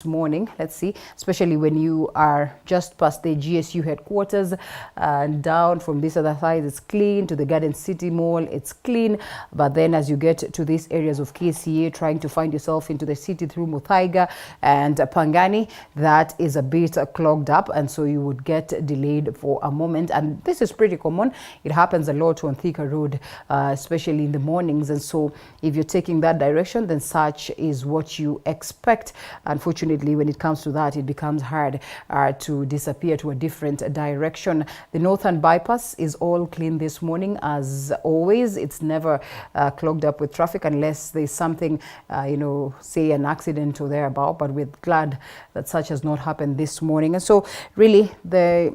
morning, let's see, especially when you are just past the GSU headquarters and down from this other side, it's clean. To the Garden City Mall, it's clean. But then as you get to these areas of KCA, trying to find yourself into the city through Muthaiga and Pangani, that is a bit clogged up, and so you would get delayed for a moment. And this is pretty common. It happens a lot on Thika Road, especially in the mornings. And so if you're taking that direction, then such is what you expect. Unfortunately, when it comes to that, it becomes hard to disappear to a different direction. The northern bypass is all clean this morning as always. It's never clogged up with traffic unless there's something, say an accident or thereabout, but we're glad that such has not happened this morning. And so really there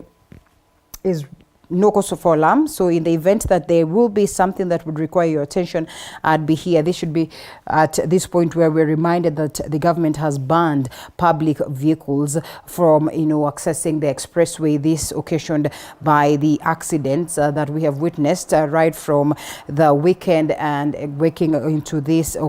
is no cause for alarm. So in the event that there will be something that would require your attention, I'd be here. This should be at this point where we're reminded that the government has banned public vehicles from, accessing the expressway. This occasioned by the accidents that we have witnessed right from the weekend and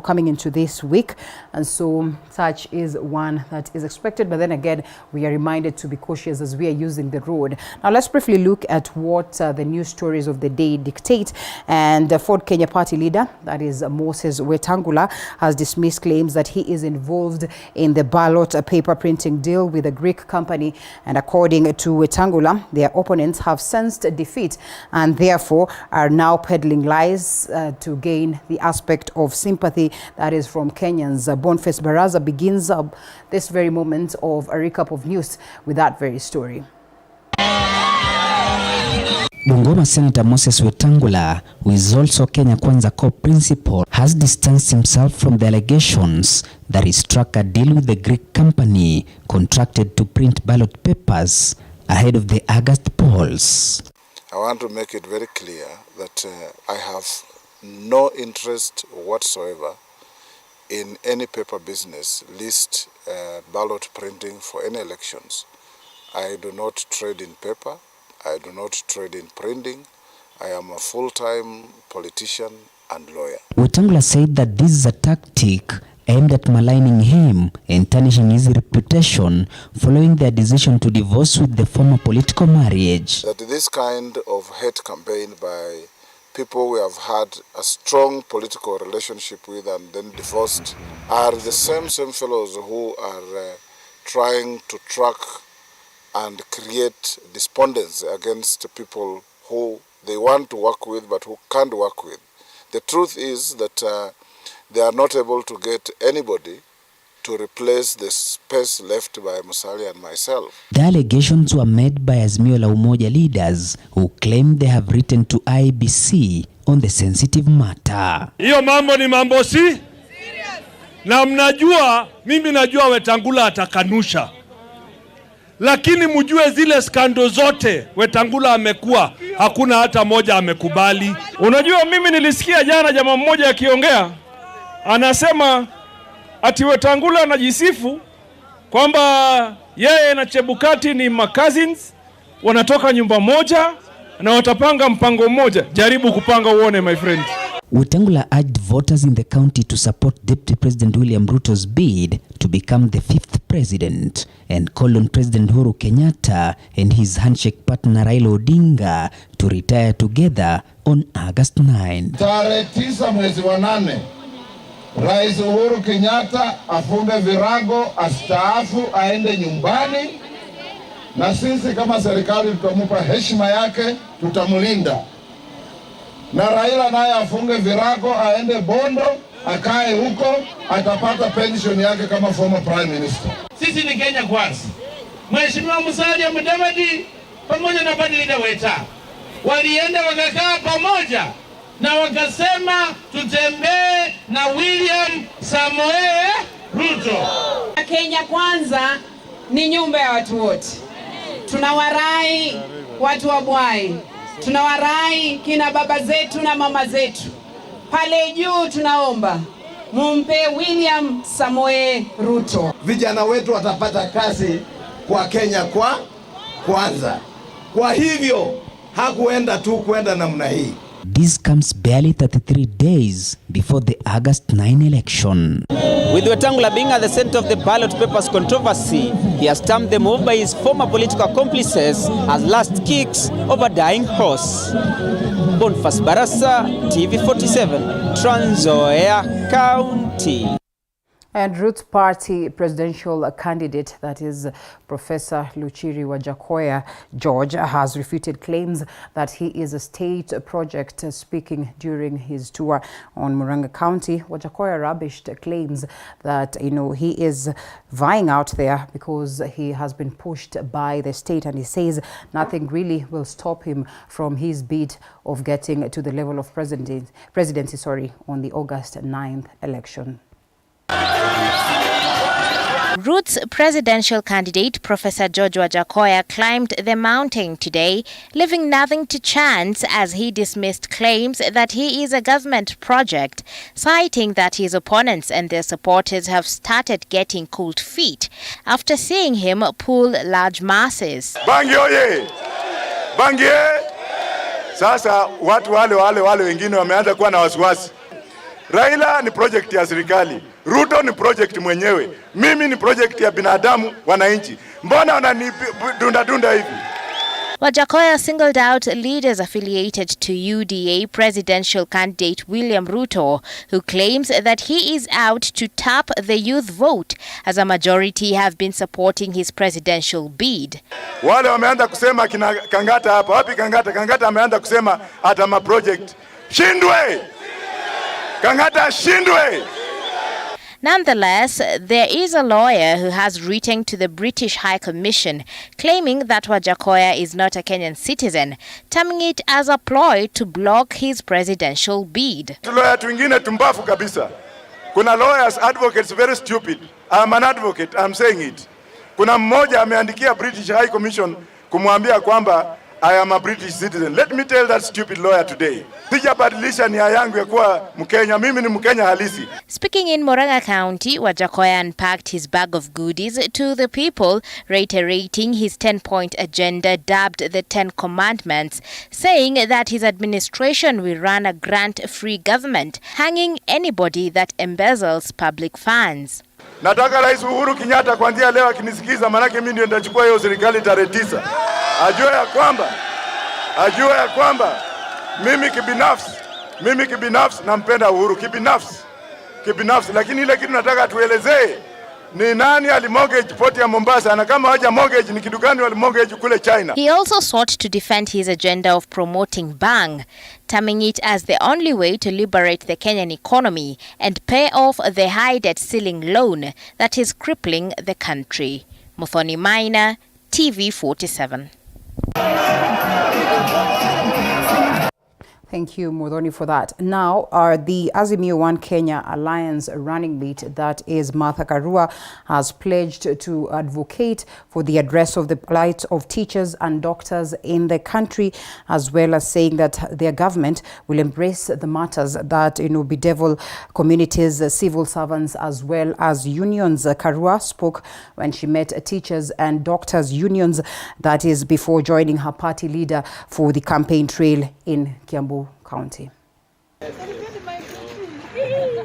coming into this week. And so such is one that is expected. But then again, we are reminded to be cautious as we are using the road. Now let's briefly look at what the news stories of the day dictate. And Ford Kenya party leader, that is Moses Wetangula, has dismissed claims that he is involved in the ballot paper printing deal with a Greek company. And according to Wetangula, their opponents have sensed defeat and therefore are now peddling lies to gain the aspect of sympathy that is from Kenyans. Boniface Baraza begins this very moment of a recap of news with that very story. Bungoma Senator Moses Wetangula, who is also Kenya Kwanza co-principal, has distanced himself from the allegations that he struck a deal with the Greek company contracted to print ballot papers ahead of the August polls. I want to make it very clear that I have no interest whatsoever in any paper business, list ballot printing for any elections. I do not trade in paper. I do not trade in printing. I am a full-time politician and lawyer. Wetangula said that this is a tactic aimed at maligning him and tarnishing his reputation following their decision to divorce with the former political marriage. That this kind of hate campaign by people we have had a strong political relationship with and then divorced are the same fellows who are trying to track and create despondence against people who they want to work with but who can't work with. The truth is that they are not able to get anybody to replace the space left by Musalia and myself. The allegations were made by Azimio la Umoja leaders who claim they have written to IEBC on the sensitive matter. Hiyo mambo ni mambo si? Na mnajua, mimi najua Wetangula atakanusha. Lakini mjue zile skando zote Wetangula amekuwa, hakuna hata moja amekubali. Unajua mimi nilisikia jana jamaa mmoja akiongea, anasema ati Wetangula anajisifu kwamba yeye na Chebukati ni cousins, wanatoka nyumba moja na watapanga mpango mmoja. Jaribu kupanga uone, my friend. Wetangula urged voters in the county to support Deputy President William Ruto's bid to become the 5th president and called on President Uhuru Kenyatta and his handshake partner Raila Odinga to retire together on August 9. Tarehe 9 mwezi wa 8, Rais Uhuru Kenyatta afunge virago, astaafu, aende nyumbani, na sisi kama serikali tutamupa heshima yake, tutamlinda. Na Raila naye afunge virago, aende Bondo, akae huko, atapata pension yake kama former prime minister. Sisi ni Kenya Kwanza. Mheshimiwa Musalia Mudavadi pamoja na party leader Weta walienda wakakaa pamoja na wakasema tutembee na William Samoei Ruto. Kenya Kwanza ni nyumba ya watu wote. Tunawarai watu wa Bwai. Tunawarai kina baba zetu na mama zetu. Pale juu tunaomba mumpe William Samoei Ruto. Vijana wetu watapata kazi kwa Kenya Kwanza. Kwa hivyo hakuenda tu kwenda namna hii. This comes barely 33 days before the August 9 election. With Wetangula being at the center of the ballot papers controversy, he has termed the move by his former political accomplices as last kicks of a dying horse. Bonfas Barasa, TV47, Trans Nzoia County. And Ruth Party presidential candidate, that is Professor Luchiri Wajakoya George, has refuted claims that he is a state project. Speaking during his tour on Murang'a County, Wajakoya rubbished claims that, he is vying out there because he has been pushed by the state, and he says nothing really will stop him from his bid of getting to the level of presidency on the August 9th election. Ruth's presidential candidate, Professor George Wajakoya, climbed the mountain today, leaving nothing to chance as he dismissed claims that he is a government project, citing that his opponents and their supporters have started getting cold feet after seeing him pull large masses. Bangi oye! Bangi! Sasa watu wale wengine wameanza kuwa na wasiwasi. Raila ni project ya serikali, Ruto ni project mwenyewe, mimi ni project ya binadamu wananchi. Mbona wananidunda hivi? Wajakoya singled out leaders affiliated to UDA presidential candidate William Ruto, who claims that he is out to tap the youth vote, as a majority have been supporting his presidential bid. Wale wameanza kusema kina Kangata hapa, wapi Kangata? Kangata ameanza kusema atama project. Shindwe! Kangata shindwe! Nonetheless, there is a lawyer who has written to the British High Commission claiming that Wajakoya is not a Kenyan citizen, terming it as a ploy to block his presidential bid. Lawyer twingine tumbafu kabisa. Kuna lawyers, advocates very stupid. I'm an advocate, I'm saying it. Kuna mmoja ameandikia British High Commission kumwambia kwamba I am a British citizen. Let me tell that stupid lawyer today. Sijabadilisha nia yangu ya kuwa Mkenya, mimi ni Mkenya halisi. Speaking in Murang'a County, Wajakoya unpacked his bag of goodies to the people, reiterating his 10-point agenda dubbed the 10 Commandments, saying that his administration will run a grant-free government, hanging anybody that embezzles public funds. Nataka Rais Uhuru Kenyatta kuanzia leo akinisikiza, manake mimi ndio nitachukua hiyo serikali tarehe 9. Ajue ya kwamba mimi kibinafsi nampenda Uhuru kibinafsi, lakini ile kitu nataka tuelezee ni nani alimortgage port ya Mombasa, na kama haja mortgage ni kitu gani walimortgage kule China. He also sought to defend his agenda of promoting bang, terming it as the only way to liberate the Kenyan economy and pay off the high debt ceiling loan that is crippling the country. Muthoni Maina, TV47. Thank you, Muthoni, for that. Now, the Azimio One Kenya Alliance running mate, that is Martha Karua, has pledged to advocate for the address of the plight of teachers and doctors in the country, as well as saying that their government will embrace the matters that bedevil communities, civil servants, as well as unions. Karua spoke when she met teachers and doctors unions, that is before joining her party leader for the campaign trail in Kiambu County.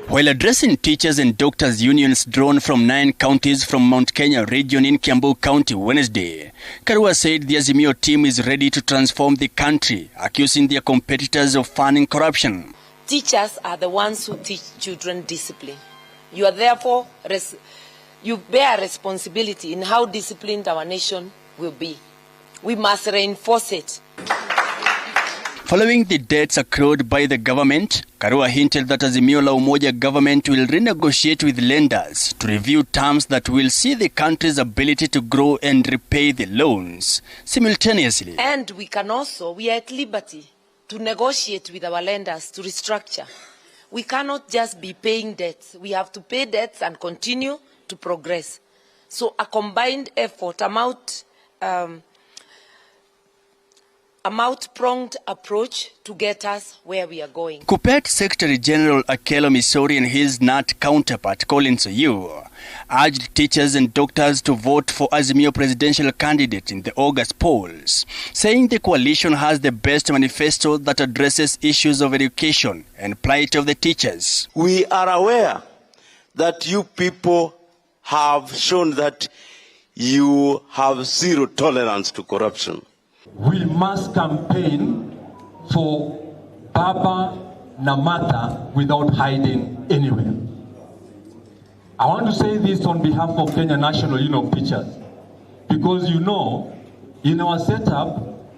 While addressing teachers and doctors unions drawn from 9 counties from Mount Kenya region in Kiambu County Wednesday, Karua said the Azimio team is ready to transform the country, accusing their competitors of funding corruption. Teachers are the ones who teach children discipline. You are therefore, you bear responsibility in how disciplined our nation will be. We must reinforce it. Following the debts accrued by the government, Karua hinted that Azimio la Umoja government will renegotiate with lenders to review terms that will see the country's ability to grow and repay the loans simultaneously. And we are at liberty to negotiate with our lenders to restructure. We cannot just be paying debts. We have to pay debts and continue to progress. So a combined effort a multi-pronged approach to get us where we are going. KUPPET Secretary General Alela Misori and his NAT counterpart Collins Oyuu urged teachers and doctors to vote for Azimio presidential candidate in the August polls, saying the coalition has the best manifesto that addresses issues of education and plight of the teachers. We are aware that you people have shown that you have zero tolerance to corruption. We must campaign for Baba Namata without hiding anywhere. I want to say this on behalf of Kenya National Union of Teachers, because in our setup,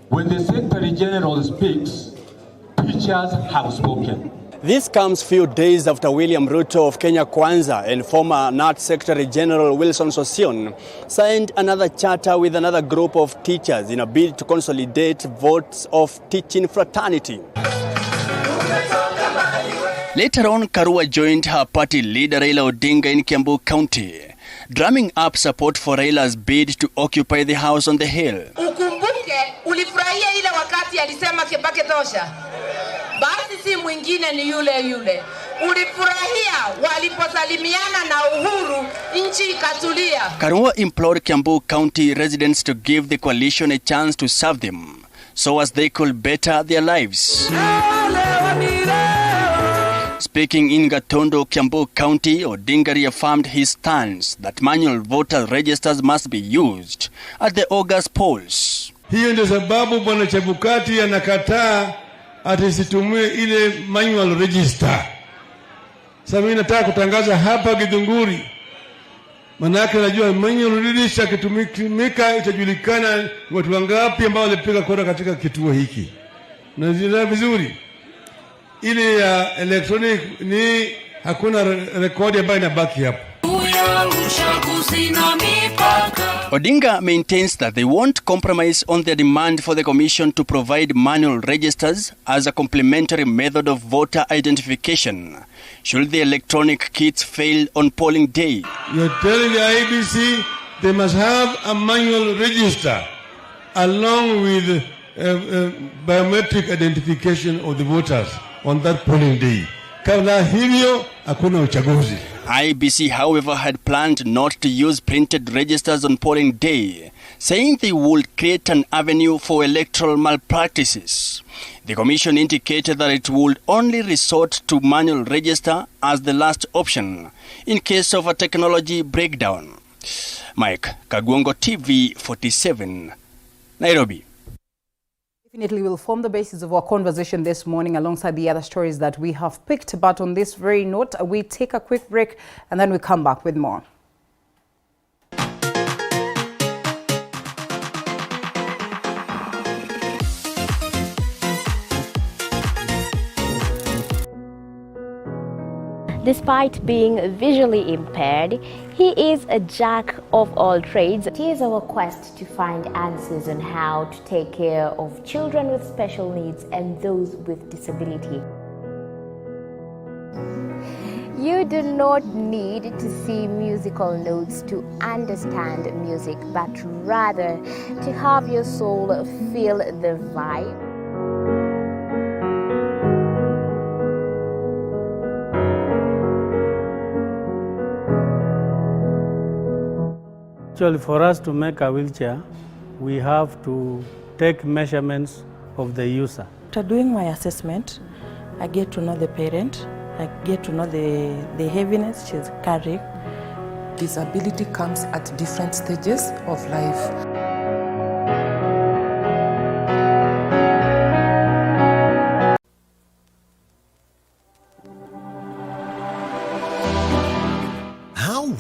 when the Secretary General speaks, teachers have spoken. This comes few days after William Ruto of Kenya Kwanza and former NAT Secretary General Wilson Sossion signed another charter with another group of teachers in a bid to consolidate votes of teaching fraternity. Later on, Karua joined her party leader Raila Odinga in Kiambu County, drumming up support for Raila's bid to occupy the house on the hill. Ukumbuke, ulifurahia ile wakati alisema Kibaki tosha. Basi si mwingine ni yule. Ulifurahia waliposalimiana na Uhuru, nchi ikatulia. Karua implored Kiambu County residents to give the coalition a chance to serve them, so as they could better their lives. Speaking in Gatondo, Kiambu County, Odinga reaffirmed his stance that manual voter registers must be used at the August polls. Hiyo ndio sababu bwana Chebukati anakataa atisitumie ile manual register. Sasa mimi nataka kutangaza hapa Githunguri. Manake najua manual register kitumika itajulikana watu wangapi ambao walipiga kura katika kituo hiki. Na zina vizuri. Ile ya electronic ni hakuna rekodi ambayo inabaki hapo. Odinga maintains that they won't compromise on their demand for the commission to provide manual registers as a complementary method of voter identification should the electronic kits fail on polling day. You're telling the IEBC they must have a manual register along with biometric identification of the voters on that polling day. Kabla hivyo hakuna uchaguzi. IEBC, however, had planned not to use printed registers on polling day, saying they would create an avenue for electoral malpractices. The commission indicated that it would only resort to manual register as the last option in case of a technology breakdown. Mike Kagwongo, TV 47, Nairobi. Definitely will form the basis of our conversation this morning alongside the other stories that we have picked. But on this very note, we take a quick break and then we come back with more. Despite being visually impaired, he is a jack of all trades. It is our quest to find answers on how to take care of children with special needs and those with disability. You do not need to see musical notes to understand music, but rather to have your soul feel the vibe. Actually, for us to make a wheelchair, we have to take measurements of the user. After doing my assessment, I get to know the parent, I get to know the heaviness she's carrying. Disability comes at different stages of life.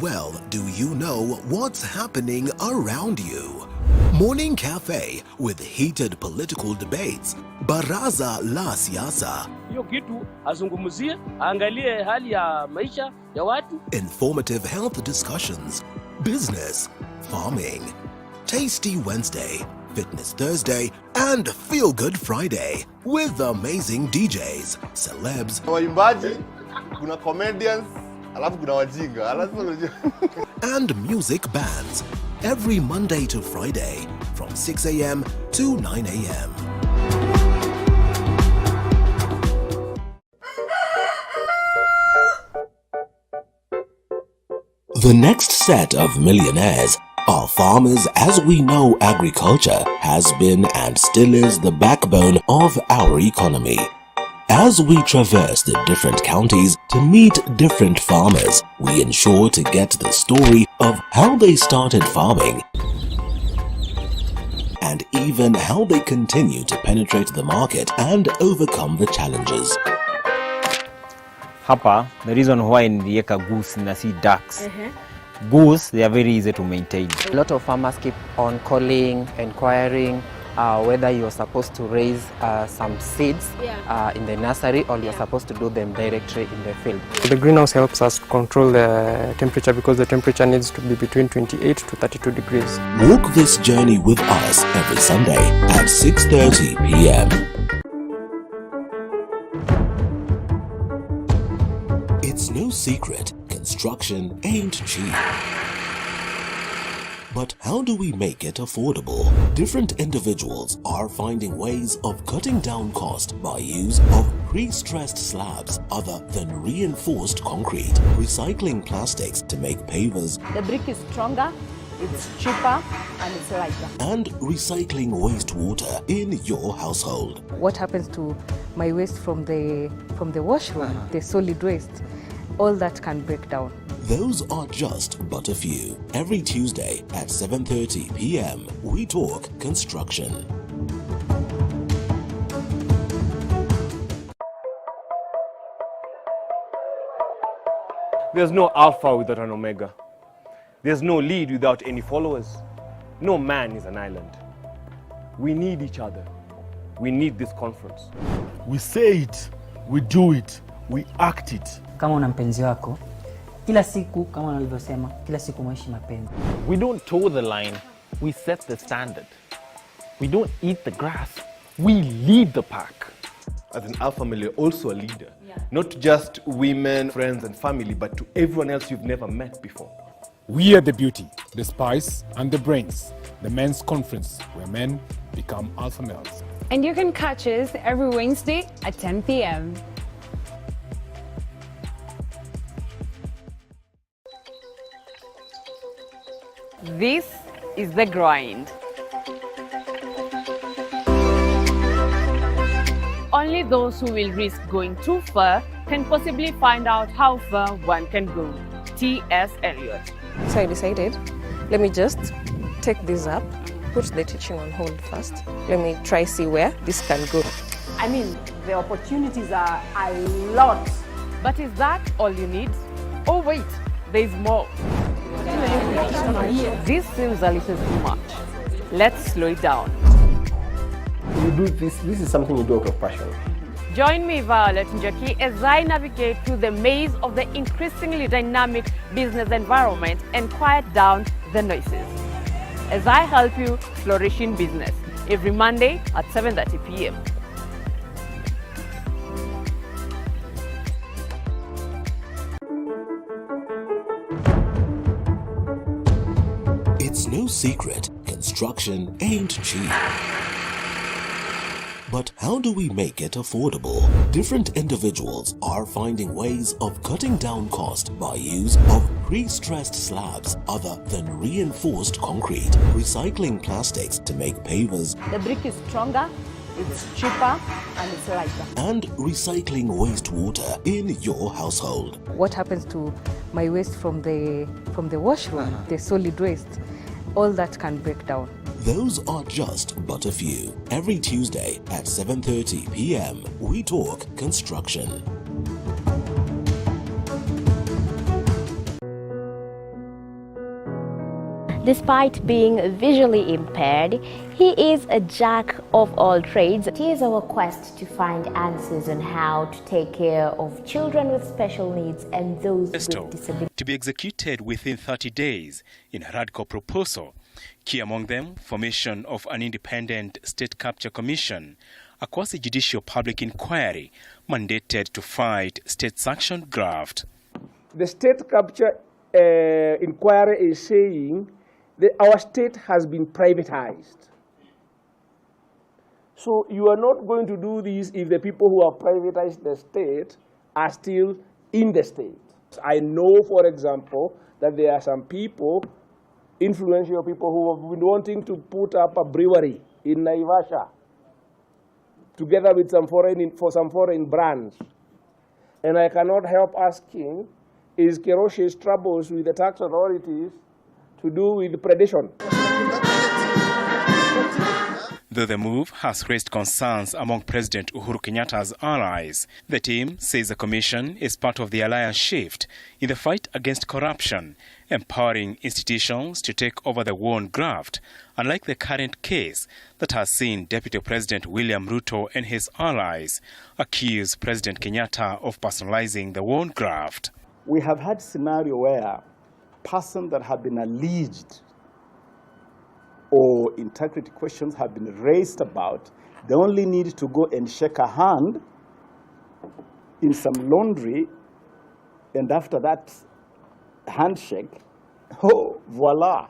Well, do you know what's happening around you? Morning Cafe with heated political debates. Baraza la siasa. Hiyo kitu azungumzie, angalie hali ya maisha ya watu. Informative health discussions. Business, farming. Tasty Wednesday, Fitness Thursday, and Feel Good Friday with amazing DJs, celebs, waimbaji, kuna comedians, alafu kuna wajinga, and music bands every Monday to Friday from 6 a.m. to 9 a.m. The next set of millionaires are farmers. As we know, agriculture has been and still is the backbone of our economy. As we traverse the different counties to meet different farmers, we ensure to get the story of how they started farming and even how they continue to penetrate the market and overcome the challenges. Hapa, the reason why nilieka goose na si ducks. Goose, they are very easy to maintain. A lot of farmers keep on calling, inquiring whether you're supposed to raise some seeds in the nursery or you're supposed to do them directly in the field. The greenhouse helps us control the temperature because the temperature needs to be between 28 to 32 degrees. Walk this journey with us every Sunday at 6:30 p.m. It's no secret, construction ain't cheap. But how do we make it affordable? Different individuals are finding ways of cutting down cost by use of pre-stressed slabs other than reinforced concrete, recycling plastics to make pavers. The brick is stronger, it's cheaper, and it's lighter. And recycling wastewater in your household. What happens to my waste from the washroom, the solid waste? All that can break down. Those are just but a few. Every Tuesday at 7:30 p.m. we talk construction. There's no alpha without an omega. There's no lead without any followers. No man is an island. We need each other. We need this conference. We say it, we do it, we act it. Kama una mpenzi wako, kila siku kama walivyosema, kila siku maishi mapenzi. We don't toe the line, we set the standard. We don't eat the grass, we lead the pack. As an alpha male, you're also a leader. Not just women, friends and family, but to everyone else you've never met before. We are the beauty, the spice and the brains. The men's conference where men become alpha males. And you can catch us every Wednesday at 10 p.m. This is The Grind. Only those who will risk going too far can possibly find out how far one can go. T.S. Eliot. So I decided, let me just take this up, put the teaching on hold first. Let me try see where this can go. I mean, the opportunities are a lot. But is that all you need? Oh wait, there's more. This seems a little too much. Let's slow it down. You do this is something you do out of passion. Join me, Violet Njoki, as I navigate through the maze of the increasingly dynamic business environment and quiet down the noises. As I help you flourish in business, every Monday at 7:30 p.m. It's no secret, construction ain't cheap. But how do we make it affordable? Different individuals are finding ways of cutting down cost by use of pre-stressed slabs other than reinforced concrete, recycling plastics to make pavers. The brick is stronger, it's cheaper, and it's lighter. And recycling wastewater in your household. What happens to my waste from the washroom, the solid waste? All that can break down. Those are just but a few. Every Tuesday at 7:30 p.m. we talk construction. Despite being visually impaired, he is a jack of all trades. Here's our quest to find answers on how to take care of children with special needs and those with disabilities. To be executed within 30 days in a radical proposal. Key among them, formation of an independent state capture commission, a quasi-judicial public inquiry mandated to fight state-sanctioned graft. The state capture inquiry is saying that our state has been privatized. So you are not going to do this if the people who have privatized the state are still in the state. I know, for example, that there are some people, influential people, who have been wanting to put up a brewery in Naivasha, together with some foreign brands. And I cannot help asking, is Keroshi's troubles with the tax authorities to do with predation? Though the move has raised concerns among President Uhuru Kenyatta's allies, the team says the commission is part of the alliance shift in the fight against corruption, empowering institutions to take over the war on graft, unlike the current case that has seen Deputy President William Ruto and his allies accuse President Kenyatta of personalizing the war on graft. We have had scenario where persons that have been alleged or integrity questions have been raised about, they only need to go and shake a hand in some laundry, and after that handshake, oh, voila,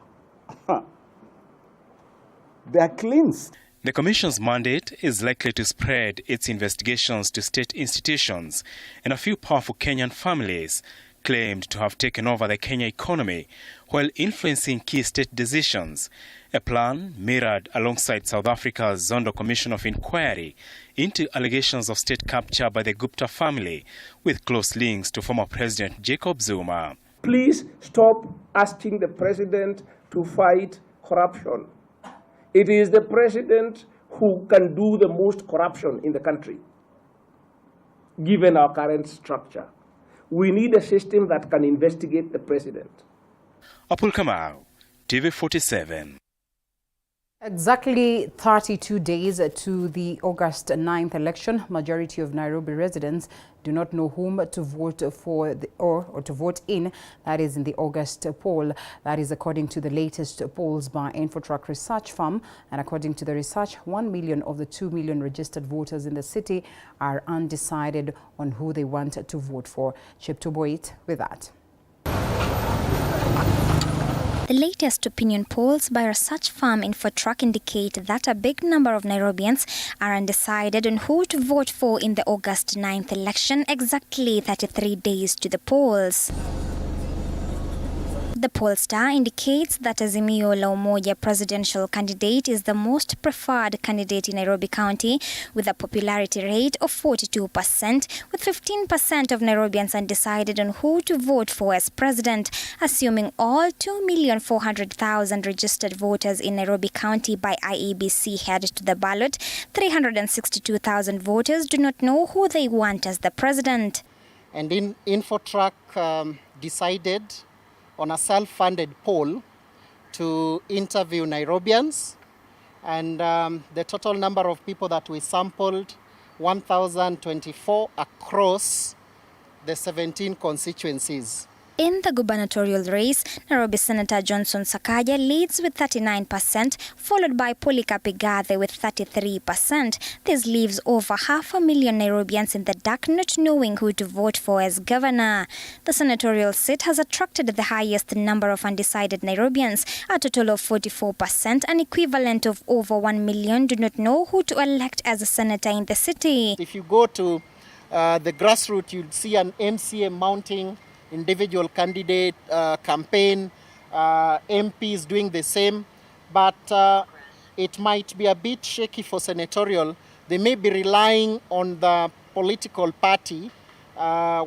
they are cleansed. The Commission's mandate is likely to spread its investigations to state institutions, and a few powerful Kenyan families claimed to have taken over the Kenya economy while influencing key state decisions, a plan mirrored alongside South Africa's Zondo Commission of Inquiry into allegations of state capture by the Gupta family with close links to former President Jacob Zuma. Please stop asking the president to fight corruption. It is the president who can do the most corruption in the country, given our current structure. We need a system that can investigate the president. Apul Kamau, TV47. Exactly 32 days to the August 9th election, majority of Nairobi residents do not know whom to vote for or to vote in. That is in the August poll. That is according to the latest polls by Infotrack research firm. And according to the research, 1 million of the 2 million registered voters in the city are undecided on who they want to vote for. Cheptuboit with that. The latest opinion polls by research firm Infotrack indicate that a big number of Nairobians are undecided on who to vote for in the August 9th election, exactly 33 days to the polls. The pollstar indicates that Azimio la Umoja presidential candidate is the most preferred candidate in Nairobi County with a popularity rate of 42%, with 15% of Nairobians undecided on who to vote for as president, assuming all 2,400,000 registered voters in Nairobi County by IEBC head to the ballot. 362,000 voters do not know who they want as the president. And Infotrack decided on a self-funded poll to interview Nairobians, and the total number of people that we sampled, 1,024 across the 17 constituencies. In the gubernatorial race, Nairobi Senator Johnson Sakaja leads with 39%, followed by Polycarp Igathe with 33%. This leaves over 500,000 Nairobians in the dark, not knowing who to vote for as governor. The senatorial seat has attracted the highest number of undecided Nairobians, a total of 44%, an equivalent of over 1 million do not know who to elect as a senator in the city. If you go to the grassroots, you'll see an MCA mounting, individual candidate campaign, MPs doing the same, but it might be a bit shaky for senatorial. They may be relying on the political party.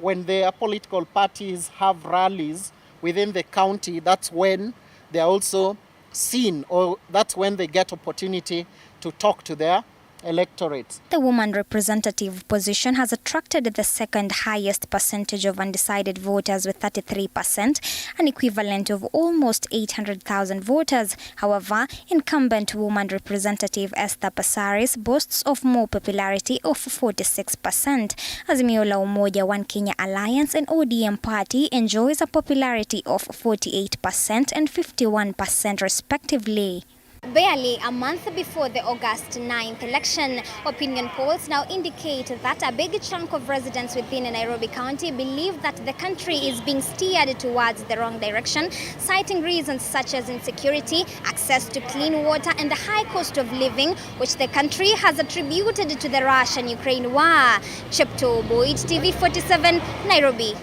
When their political parties have rallies within the county, that's when they are also seen, or that's when they get opportunity to talk to their electorate. The woman representative position has attracted the second highest percentage of undecided voters with 33%, an equivalent of almost 800,000 voters. However, incumbent woman representative Esther Passaris boasts of more popularity of 46%. Azimio la Umoja One Kenya Alliance and ODM party enjoys a popularity of 48% and 51% respectively. Barely a month before the August 9th election, opinion polls now indicate that a big chunk of residents within Nairobi County believe that the country is being steered towards the wrong direction, citing reasons such as insecurity, access to clean water, and the high cost of living, which the country has attributed to the Russia-Ukraine war. Cheptuboit, TV47, Nairobi.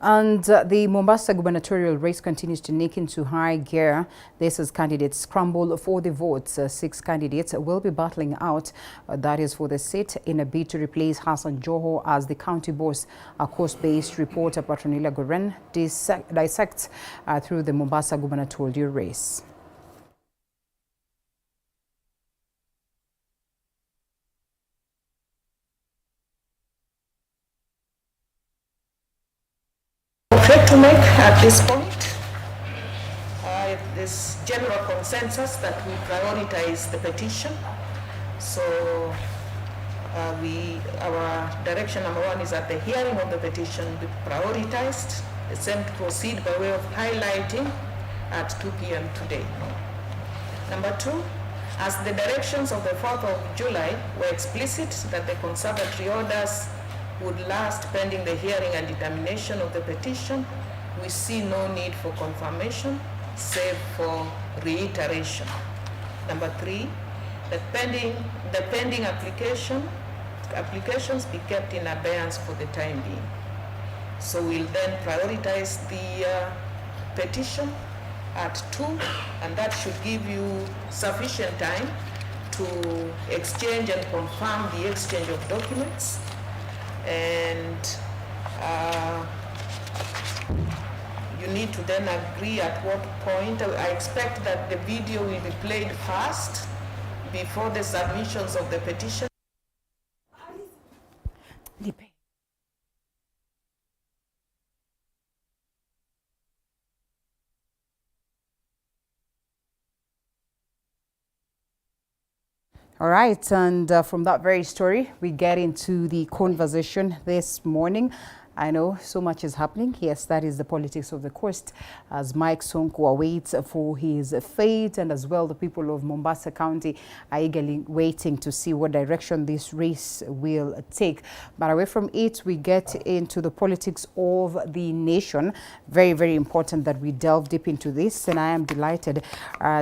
And the Mombasa gubernatorial race continues to nick into high gear. This as candidates scramble for the votes. 6 candidates will be battling out. That is for the seat in a bid to replace Hassan Joho as the county boss. A coast-based reporter Patronila Goren dissects through the Mombasa gubernatorial race. To make at this point, this general consensus that we prioritize the petition. So our direction number 1 is that the hearing of the petition be prioritized. The same to proceed by way of highlighting at 2 p.m. today. Number 2, as the directions of the 4th of July were explicit that the conservatory orders would last pending the hearing and determination of the petition, we see no need for confirmation, save for reiteration. Number 3, that the pending applications be kept in abeyance for the time being. So we'll then prioritize the petition at 2, and that should give you sufficient time to exchange and confirm the exchange of documents. And you need to then agree at what point. I expect that the video will be played first before the submissions of the petition. All right, and from that very story, we get into the conversation this morning. I know so much is happening. Yes, that is the politics of the coast as Mike Sonko awaits for his fate, and as well the people of Mombasa County are eagerly waiting to see what direction this race will take. But away from it, we get into the politics of the nation. Very, very important that we delve deep into this, and I am delighted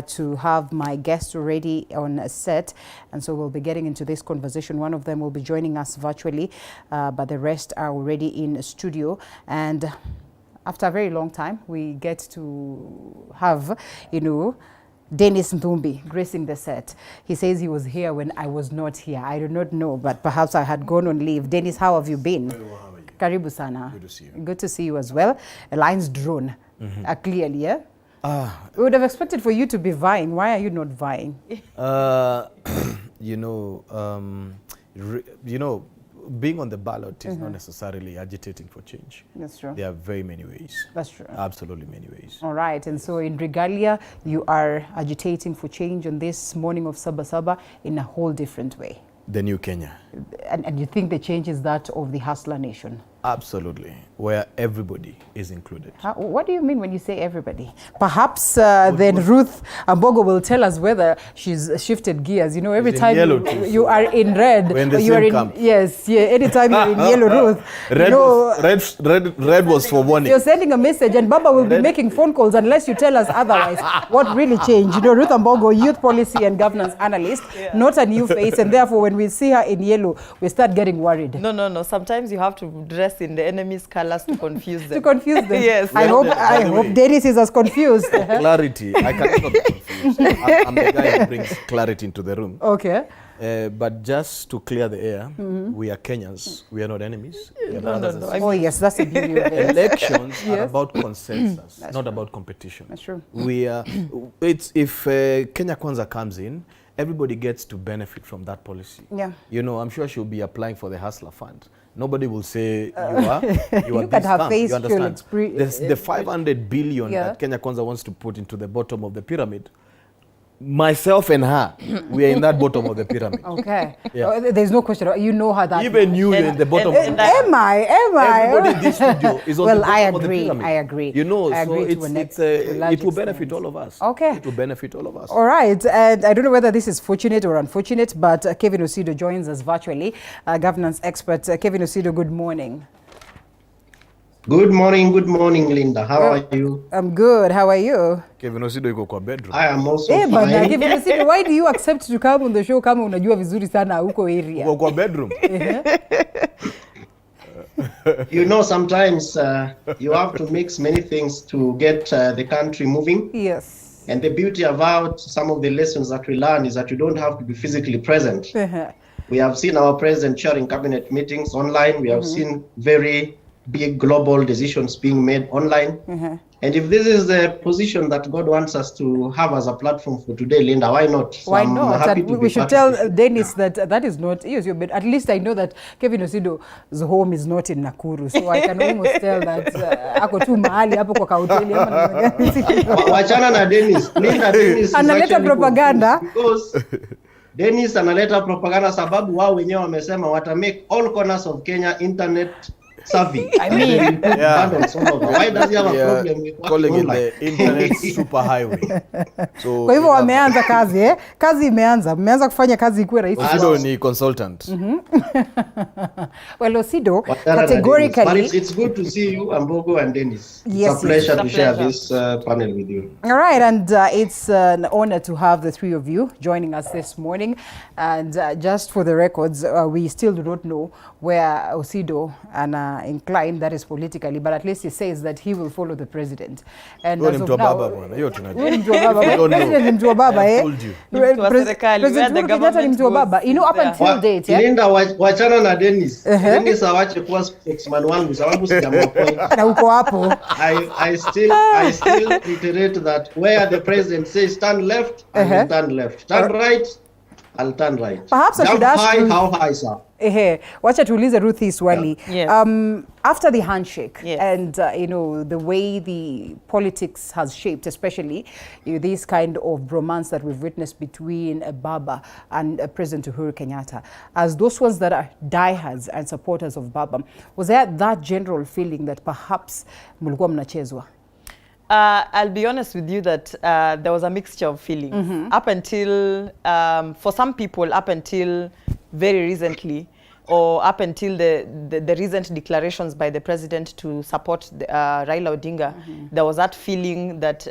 to have my guests already on set, and so we'll be getting into this conversation. One of them will be joining us virtually, but the rest are already in studio. And after a very long time, we get to have, Dennis Nthumbi gracing the set. He says he was here when I was not here. I do not know, but perhaps I had gone on leave. Dennis, how have you been? Very well, how are you? Karibu sana. Good to see you. Good to see you as well. Lines drawn clearly, yeah? We would have expected for you to be vying. Why are you not vying? Being on the ballot is not necessarily agitating for change. That's true. There are very many ways. That's true. Absolutely many ways. All right, and so in regalia, you are agitating for change on this morning of Sabasaba in a whole different way. The new Kenya. And you think the change is that of the hustler nation? Absolutely, where everybody is included. What do you mean when you say everybody? Perhaps then Ruth Ambogo will tell us whether she's shifted gears. Every time you are in red, you are in camp. Yes, yeah. Anytime you're in yellow, Ruth. Red was for warning. You're sending a message, and Baba will be making phone calls unless you tell us otherwise. What really changed? Ruth Ambogo, youth policy and governance analyst, not a new face, and therefore when we see her in yellow, we start getting worried. No. Sometimes you have to dress in the enemy's colors to confuse them. Yes. I hope Dennis is as confused. Clarity. I cannot be confused. I'm the guy who brings clarity into the room. Okay. But just to clear the air, we are Kenyans. We are not enemies. No. Yes, that's the beauty of it. Elections are about consensus, not about competition. That's true. If Kenya Kwanza comes in, everybody gets to benefit from that policy. Yeah. I'm sure she'll be applying for the Hustler Fund. Nobody will say you are Look at her face. You understand? The 500 billion that Kenya Kwanza wants to put into the bottom of the pyramid, myself and her, we are in that bottom of the pyramid. Okay. Yeah. There's no question. You know her that even you in the bottom. Am I? Everybody in this studio is on the bottom of the pyramid. I agree. It will benefit all of us. Okay. It will benefit all of us. All right. And I don't know whether this is fortunate or unfortunate, but Kevin Osido joins us virtually, governance expert. Kevin Osido, good morning. Good morning, Linda. How are you? I'm good. How are you? Kevin Osido yuko kwa bedroom. I am also fine. Kevin Osido, why do you accept to come on the show kama unajua vizuri sana huko area? Uko kwa bedroom. You know, sometimes you have to mix many things to get the country moving. Yes. And the beauty about some of the lessons that we learn is that you don't have to be physically present. We have seen our president chairing cabinet meetings online. We have seen very big global decisions being made online. And if this is the position that God wants us to have as a platform for today, Linda, why not? So why I'm not? happy And to we be should part of tell Dennis that that is not easy, but at least I know that Kevin Osido's home is not in Nakuru, so I can almost tell that ako tu mahali hapo kwa kahoteli. Wachana na Dennis. Linda, Dennis is analeta actually propaganda because Dennis analeta propaganda sababu wao wenyewe wamesema wata make all corners of Kenya internet savvy. I mean, bundles all over. Why does he have a problem with calling it online? the internet super highway? So kwa hivyo wameanza kazi kazi mmeanza kufanya kazi ikuwe rahisi. Osido ni consultant. Well, Osido categorically, but it's good to see you, Ambogo and Dennis. It's a pleasure to share this panel with you. All right, and it's an honor to have the three of you joining us this morning. And just for the records, we still do not know where Osido and inclined, that is politically, but at least he says that he will follow the president. And as of now, President President Kenyatta ni mtu wa baba. You know, up until date, Linda, wachana na Dennis. Dennis awache kuwa spokesman wangu sababu sijamwappoint. Na uko hapo. I still reiterate that where the president says turn left, I will turn left. Turn right, I'll turn right. Perhaps I should ask high, how high, sir? Wacha tuulize Ruth swali. Yeah. After the handshake, yes, and you know, the way the politics has shaped, especially this kind of bromance that we've witnessed between Baba and President Uhuru Kenyatta, as those ones that are diehards and supporters of Baba, was there that general feeling that perhaps mulikuwa mnachezwa? I'll be honest with you that there was a mixture of feelings. Up until, for some people, up until very recently, or up until the recent declarations by the president to support Raila Odinga, there was that feeling that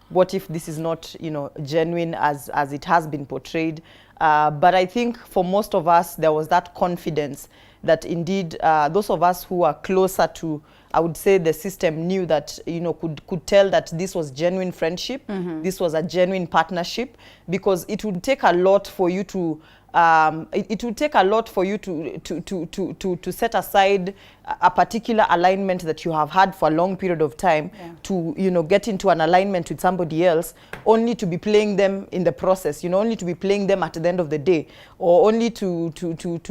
what if this is not, you know, genuine as it has been portrayed. But I think for most of us, there was that confidence that indeed those of us who are closer to, I would say, the system knew that, you know, could tell that this was genuine friendship, this was a genuine partnership, because it would take a lot for you to it would take a lot for you to set aside a particular alignment that you have had for a long period of time, to, you know, get into an alignment with somebody else, only to be playing them in the process, you know, only to be playing them at the end of the day, or only to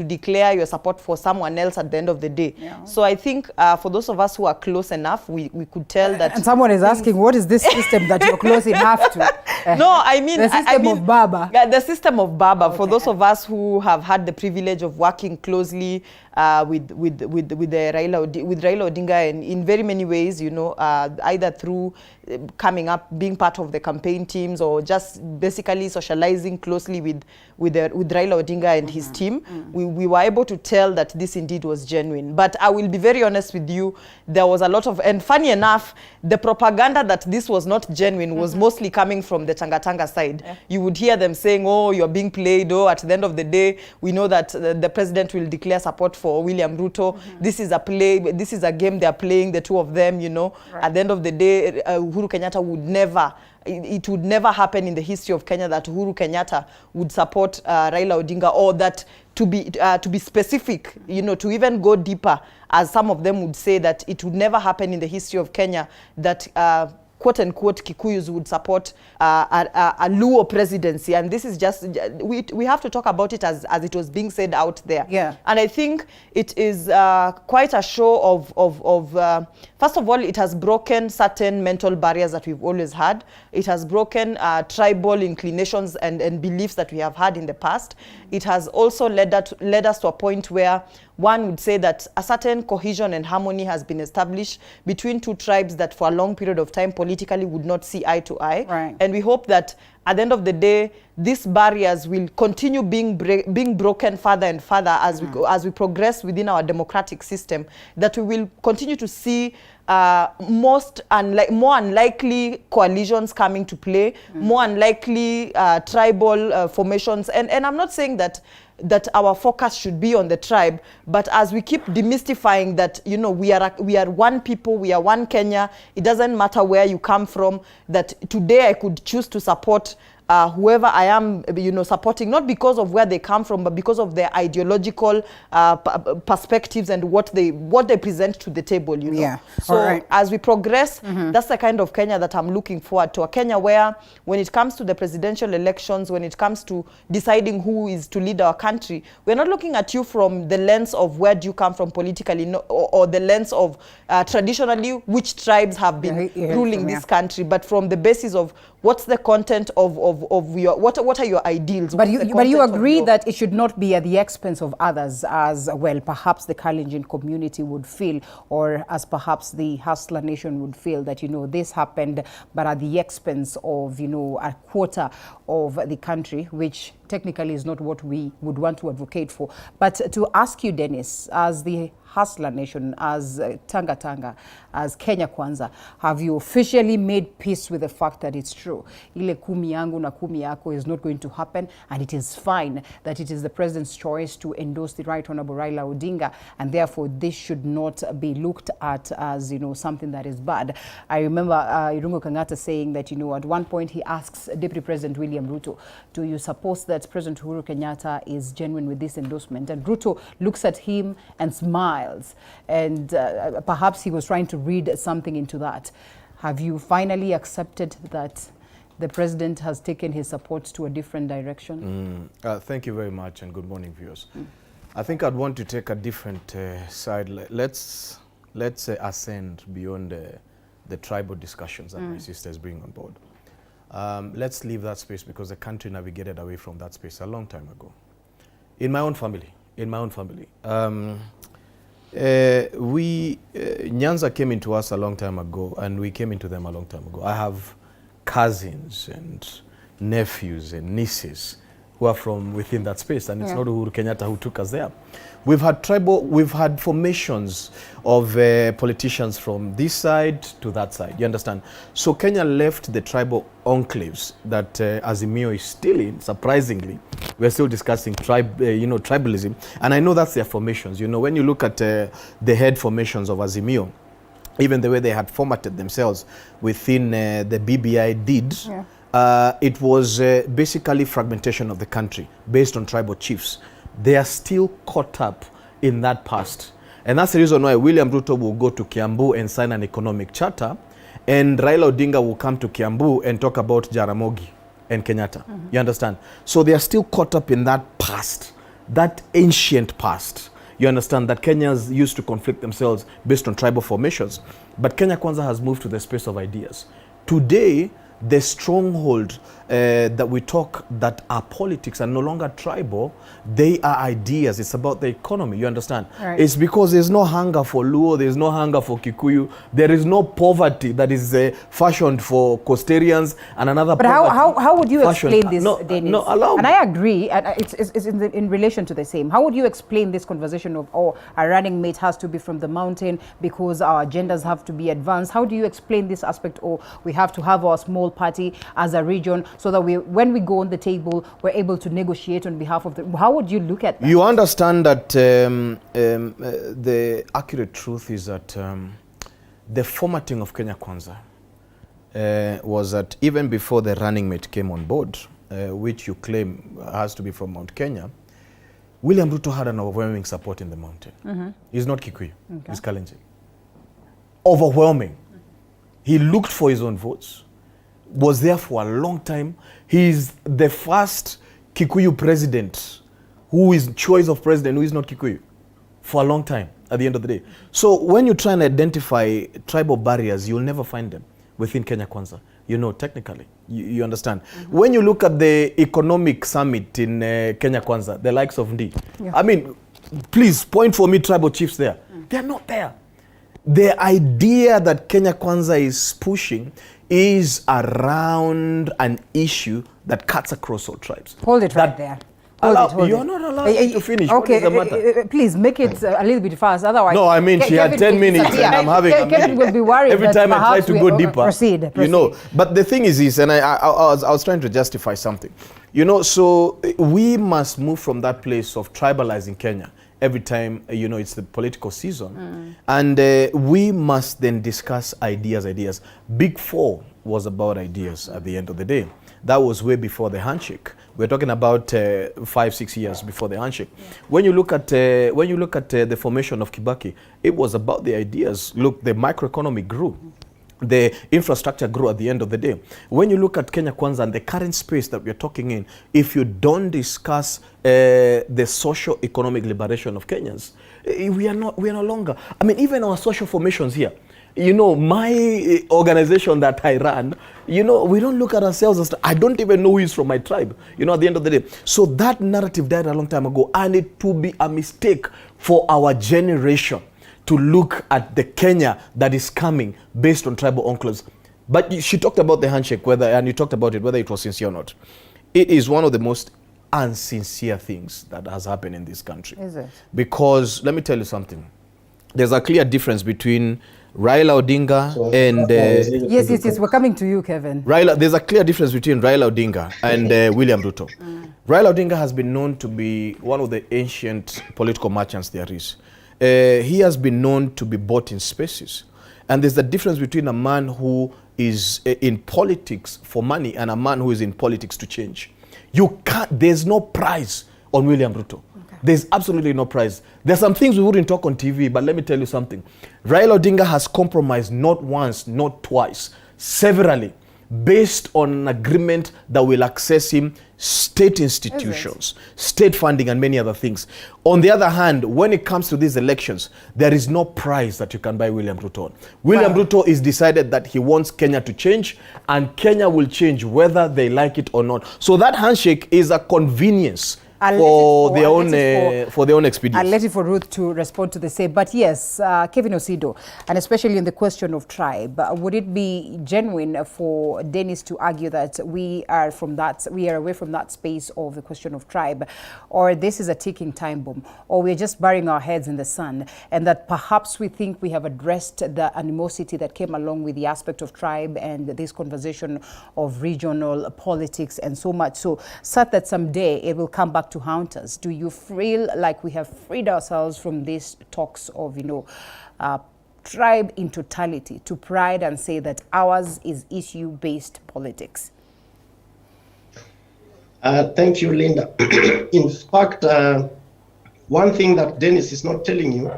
declare your support for someone else at the end of the day. So I think for those of us who are close enough, we could tell that. And someone is asking, what is this system that you're close enough to? No, I mean the system of Baba. The system of Baba. Okay. For those of us who have had the privilege of working closely with Raila Odinga, and in very many ways, you know, either through coming up, being part of the campaign teams, or just basically socializing closely with Raila Odinga and his team, we were able to tell that this indeed was genuine. But I will be very honest with you, there was a lot of, and funny enough, the propaganda that this was not genuine was mostly coming from the Tanga side. You would hear them saying, oh, you're being played, oh, at the end of the day, we know that the president will declare support for William Ruto. This is a play, this is a game they're playing, the two of them, you know. At the end of the day, Uhuru Kenyatta would never, it would never happen in the history of Kenya that Uhuru Kenyatta would support Raila Odinga, or that to be specific, you know, to even go deeper, as some of them would say, that it would never happen in the history of Kenya that quote-unquote Kikuyus would support a Luo presidency. And this is just, we have to talk about it as it was being said out there. Yeah. And I think it is quite a show of first of all, it has broken certain mental barriers that we've always had. It has broken tribal inclinations and beliefs that we have had in the past. It has also led us to a point where one would say that a certain cohesion and harmony has been established between two tribes that for a long period of time politically would not see eye to eye. Right. And we hope that at the end of the day, these barriers will continue being broken further and further as we progress within our democratic system, that we will continue to see more unlikely coalitions coming to play, more unlikely tribal formations. And I'm not saying that that our focus should be on the tribe. But as we keep demystifying that, you know, we are one people, we are one Kenya, it doesn't matter where you come from, that today I could choose to support whoever I am, you know, supporting, not because of where they come from, but because of their ideological perspectives and what they present to the table, you know. Yeah. So as we progress, that's the kind of Kenya that I'm looking forward to. A Kenya where, when it comes to the presidential elections, when it comes to deciding who is to lead our country, we're not looking at you from the lens of where do you come from politically, no, or the lens of traditionally which tribes have been ruling this country, but from the basis of what's the content of your, what are your ideals? But you agree that it should not be at the expense of others, as well perhaps the Kalenjin community would feel, or as perhaps the Hustler Nation would feel, that, you know, this happened but at the expense of, you know, a quarter of the country, which technically is not what we would want to advocate for. But to ask you, Dennis, as the Hustler Nation, as Tanga Tanga, as Kenya Kwanza, have you officially made peace with the fact that it's true? Ile kumi yangu na kumi yako is not going to happen, and it is fine that it is the president's choice to endorse the Right Honorable Raila Odinga, and therefore this should not be looked at as, you know, something that is bad. I remember Irungu Kangata saying that, you know, at one point he asks Deputy President William Ruto, do you suppose that President Uhuru Kenyatta is genuine with this endorsement? And Ruto looks at him and smiles. And perhaps he was trying to read something into that. Have you finally accepted that the president has taken his support to a different direction? Thank you very much, and good morning, viewers. I think I'd want to take a different side. Let's ascend beyond the tribal discussions that my sisters bring on board. Let's leave that space, because the country navigated away from that space a long time ago. In my own family, Nyanza came into us a long time ago, and we came into them a long time ago. I have cousins and nephews and nieces who are from within that space, and it's not Uhuru Kenyatta who took us there. We've had formations of politicians from this side to that side, you understand? So Kenya left the tribal enclaves that Azimio is still in, surprisingly. We're still discussing tribalism, and I know that's their formations. You know, when you look at the head formations of Azimio, even the way they had formatted themselves within the BBI did, it was basically fragmentation of the country based on tribal chiefs. They are still caught up in that past. And that's the reason why William Ruto will go to Kiambu and sign an economic charter, and Raila Odinga will come to Kiambu and talk about Jaramogi and Kenyatta. You understand? So they are still caught up in that past, that ancient past. You understand that Kenyans used to conflict themselves based on tribal formations. But Kenya Kwanza has moved to the space of ideas. Today, the stronghold that we talk that are politics are no longer tribal, they are ideas. It's about the economy, you understand? Right. It's because there's no hunger for Luo, there's no hunger for Kikuyu, there is no poverty that is fashioned for Coastarians and another but how would you explain this, Dennis? No, allow me. And I agree, it's in relation to the same. How would you explain this conversation of, oh, our running mate has to be from the mountain because our agendas have to be advanced? How do you explain this aspect, oh, we have to have our small party as a region so that when we go on the table, we're able to negotiate on behalf of the... How would you look at that? You understand that the accurate truth is that the formatting of Kenya Kwanza was that even before the running mate came on board, which you claim has to be from Mount Kenya, William Ruto had an overwhelming support in the mountain. He's not Kikuyu, he's Kalenjin. Overwhelming. He looked for his own votes, was there for a long time. He's the first Kikuyu president who is choice of president who is not Kikuyu for a long time at the end of the day. So when you try and identify tribal barriers, you'll never find them within Kenya Kwanza. You know, technically, you understand. When you look at the economic summit in Kenya Kwanza, the likes of Ndi, I mean, please point for me tribal chiefs there. They're not there. The idea that Kenya Kwanza is pushing is around an issue that cuts across all tribes. Hold it right there. You're not allowed to finish. Okay, What is the matter? Please make it a little bit fast. Otherwise, No, I mean, she had 10 minutes and I'm having a Kevin will be worried. Every time I try to go deeper, proceed. You know, but the thing is this, and I was trying to justify something. You know, so we must move from that place of tribalizing Kenya every time, you know, it's the political season. And we must then discuss ideas. Big Four was about ideas at the end of the day. That was way before the handshake. We're talking about 5-6 years before the handshake. When you look at the formation of Kibaki, it was about the ideas. Look, the microeconomy grew. The infrastructure grew at the end of the day. When you look at Kenya Kwanza and the current space that we're talking in, if you don't discuss the socio-economic liberation of Kenyans, we are no longer. I mean, even our social formations here. You know, my organization that I run, you know, we don't look at ourselves as, I don't even know who is from my tribe, you know, at the end of the day. So that narrative died a long time ago, and it will be a mistake for our generation to look at the Kenya that is coming based on tribal enclaves. But she talked about the handshake, and you talked about it, whether it was sincere or not. It is one of the most unsincere things that has happened in this country. Is it? Because, let me tell you something. There's a clear difference between Raila Odinga and... Yes, we're coming to you, Kevin. There's a clear difference between Raila Odinga and William Ruto. Raila Odinga has been known to be one of the ancient political merchants there is. He has been known to be bought in spaces. And there's a difference between a man who is in politics for money and a man who is in politics to change. There's no price on William Ruto. There's absolutely no price. There's some things we wouldn't talk on TV, but let me tell you something. Raila Odinga has compromised not once, not twice, severally, based on an agreement that will access him state institutions, state funding, and many other things. On the other hand, when it comes to these elections, there is no price that you can buy William Ruto on. William Ruto is decided that he wants Kenya to change, and Kenya will change whether they like it or not. So that handshake is a convenience for their own expedience. I'll let it for Ruth to respond to the same. But yes, Kevin Osido, and especially in the question of tribe, would it be genuine for Dennis to argue that we are away from that space of the question of tribe, or this is a ticking time bomb, or we're just burying our heads in the sand, and that perhaps we think we have addressed the animosity that came along with the aspect of tribe and this conversation of regional politics and so much so, such that someday it will come back to haunt us? Do you feel like we have freed ourselves from these talks of, tribe in totality to pride and say that ours is issue-based politics? Thank you, Linda. In fact, one thing that Dennis is not telling you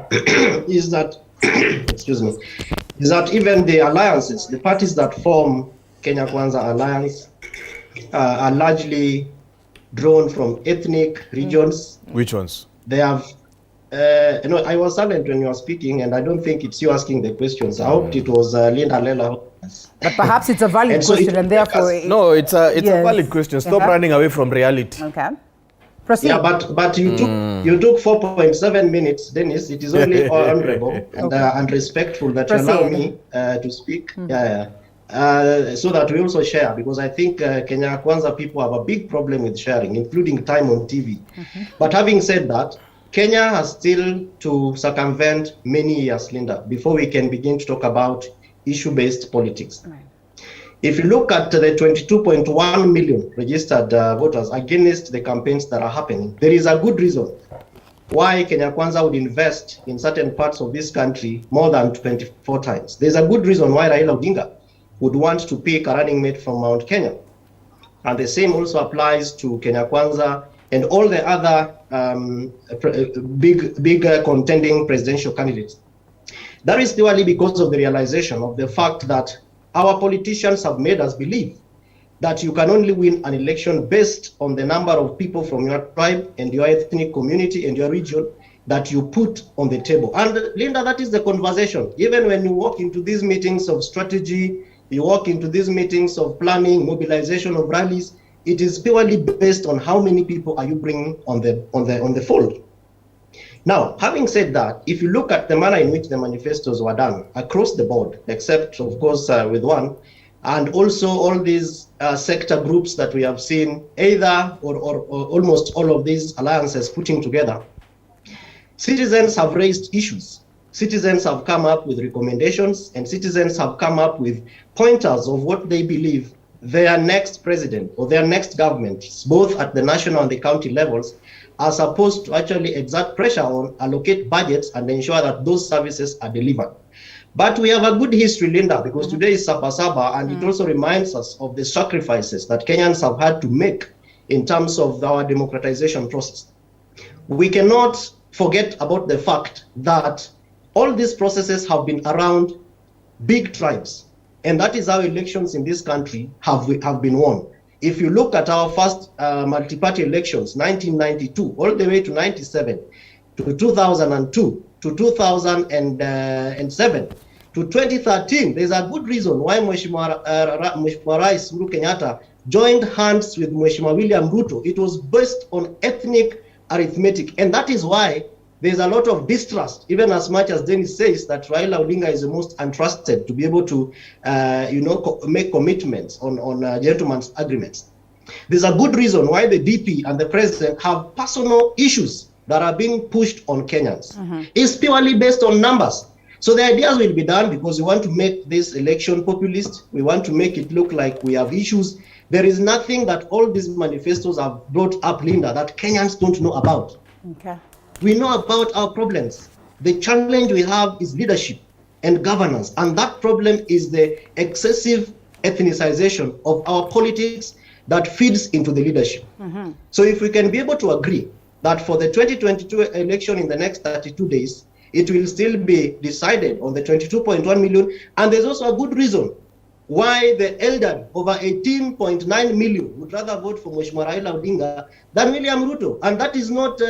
is that, is that even the alliances, the parties that form Kenya Kwanza Alliance are largely drawn from ethnic regions. Which ones? They have, I was silent when you were speaking, and I don't think it's you asking the questions. I hoped it was Linda Alela. But perhaps it's a valid question, and therefore... No, it's a valid question. Stop running away from reality. Okay. Proceed. Yeah, but you took 4.7 minutes, Dennis. It is only honorable and respectful that you allow me to speak. So that we also share, because I think Kenya Kwanza people have a big problem with sharing, including time on TV. But having said that, Kenya has still to circumvent many years, Linda, before we can begin to talk about issue-based politics. If you look at the 22.1 million registered voters against the campaigns that are happening, there is a good reason why Kenya Kwanza would invest in certain parts of this country more than 24 times. There's a good reason why Raila Odinga would want to pick a running mate from Mount Kenya. And the same also applies to Kenya Kwanza and all the other big contending presidential candidates. That is purely because of the realization of the fact that our politicians have made us believe that you can only win an election based on the number of people from your tribe and your ethnic community and your region that you put on the table. And Linda, that is the conversation. Even when you walk into these meetings of strategy, you walk into these meetings of planning, mobilization of rallies, it is purely based on how many people are you bringing on the fold. Now, having said that, if you look at the manner in which the manifestos were done across the board, except of course with one, and also all these sector groups that we have seen, either or almost all of these alliances putting together, citizens have raised issues. Citizens have come up with recommendations, and citizens have come up with pointers of what they believe their next president or their next government, both at the national and the county levels, are supposed to actually exert pressure on, allocate budgets, and ensure that those services are delivered. But we have a good history, Linda, because today is Saba Saba, and it also reminds us of the sacrifices that Kenyans have had to make in terms of our democratization process. We cannot forget about the fact that all these processes have been around big tribes, and that is how elections in this country have been won. If you look at our first multi-party elections, 1992, all the way to 97, to 2002, to 2007, to 2013, there's a good reason why Mheshimiwa Rais Uhuru Kenyatta joined hands with Mheshimiwa William Ruto. It was based on ethnic arithmetic, and that is why there's a lot of distrust, even as much as Dennis says that Raila Odinga is the most untrusted to be able to, make commitments on gentlemen's agreements. There's a good reason why the DP and the president have personal issues that are being pushed on Kenyans. It's purely based on numbers. So the ideas will be done because we want to make this election populist. We want to make it look like we have issues. There is nothing that all these manifestos have brought up, Linda, that Kenyans don't know about. Okay. We know about our problems. The challenge we have is leadership and governance, and that problem is the excessive ethnicization of our politics that feeds into the leadership. So if we can be able to agree that for the 2022 election in the next 32 days, it will still be decided on the 22.1 million, and there's also a good reason why the elderly, over 18.9 million, would rather vote for Mheshimiwa Raila Odinga than William Ruto. And that is not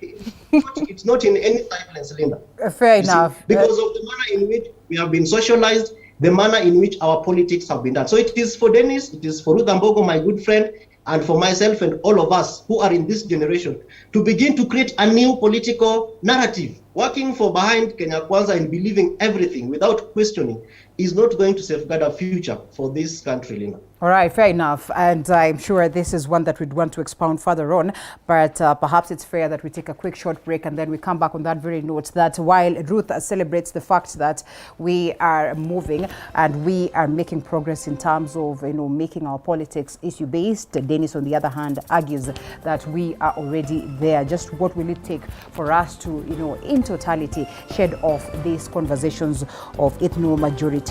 it's not in any silence, Linda. Fair enough. Because of the manner in which we have been socialized, the manner in which our politics have been done. So it is for Dennis, it is for Ruth Ambogo, my good friend, and for myself and all of us who are in this generation to begin to create a new political narrative. Working for behind Kenya Kwanza and believing everything without questioning is not going to safeguard a future for this country, Lina. All right, fair enough. And I'm sure this is one that we'd want to expound further on, but perhaps it's fair that we take a quick short break and then we come back on that very note that while Ruth celebrates the fact that we are moving and we are making progress in terms of, making our politics issue-based, Dennis, on the other hand, argues that we are already there. Just what will it take for us to, in totality, shed off these conversations of ethno-majoritarian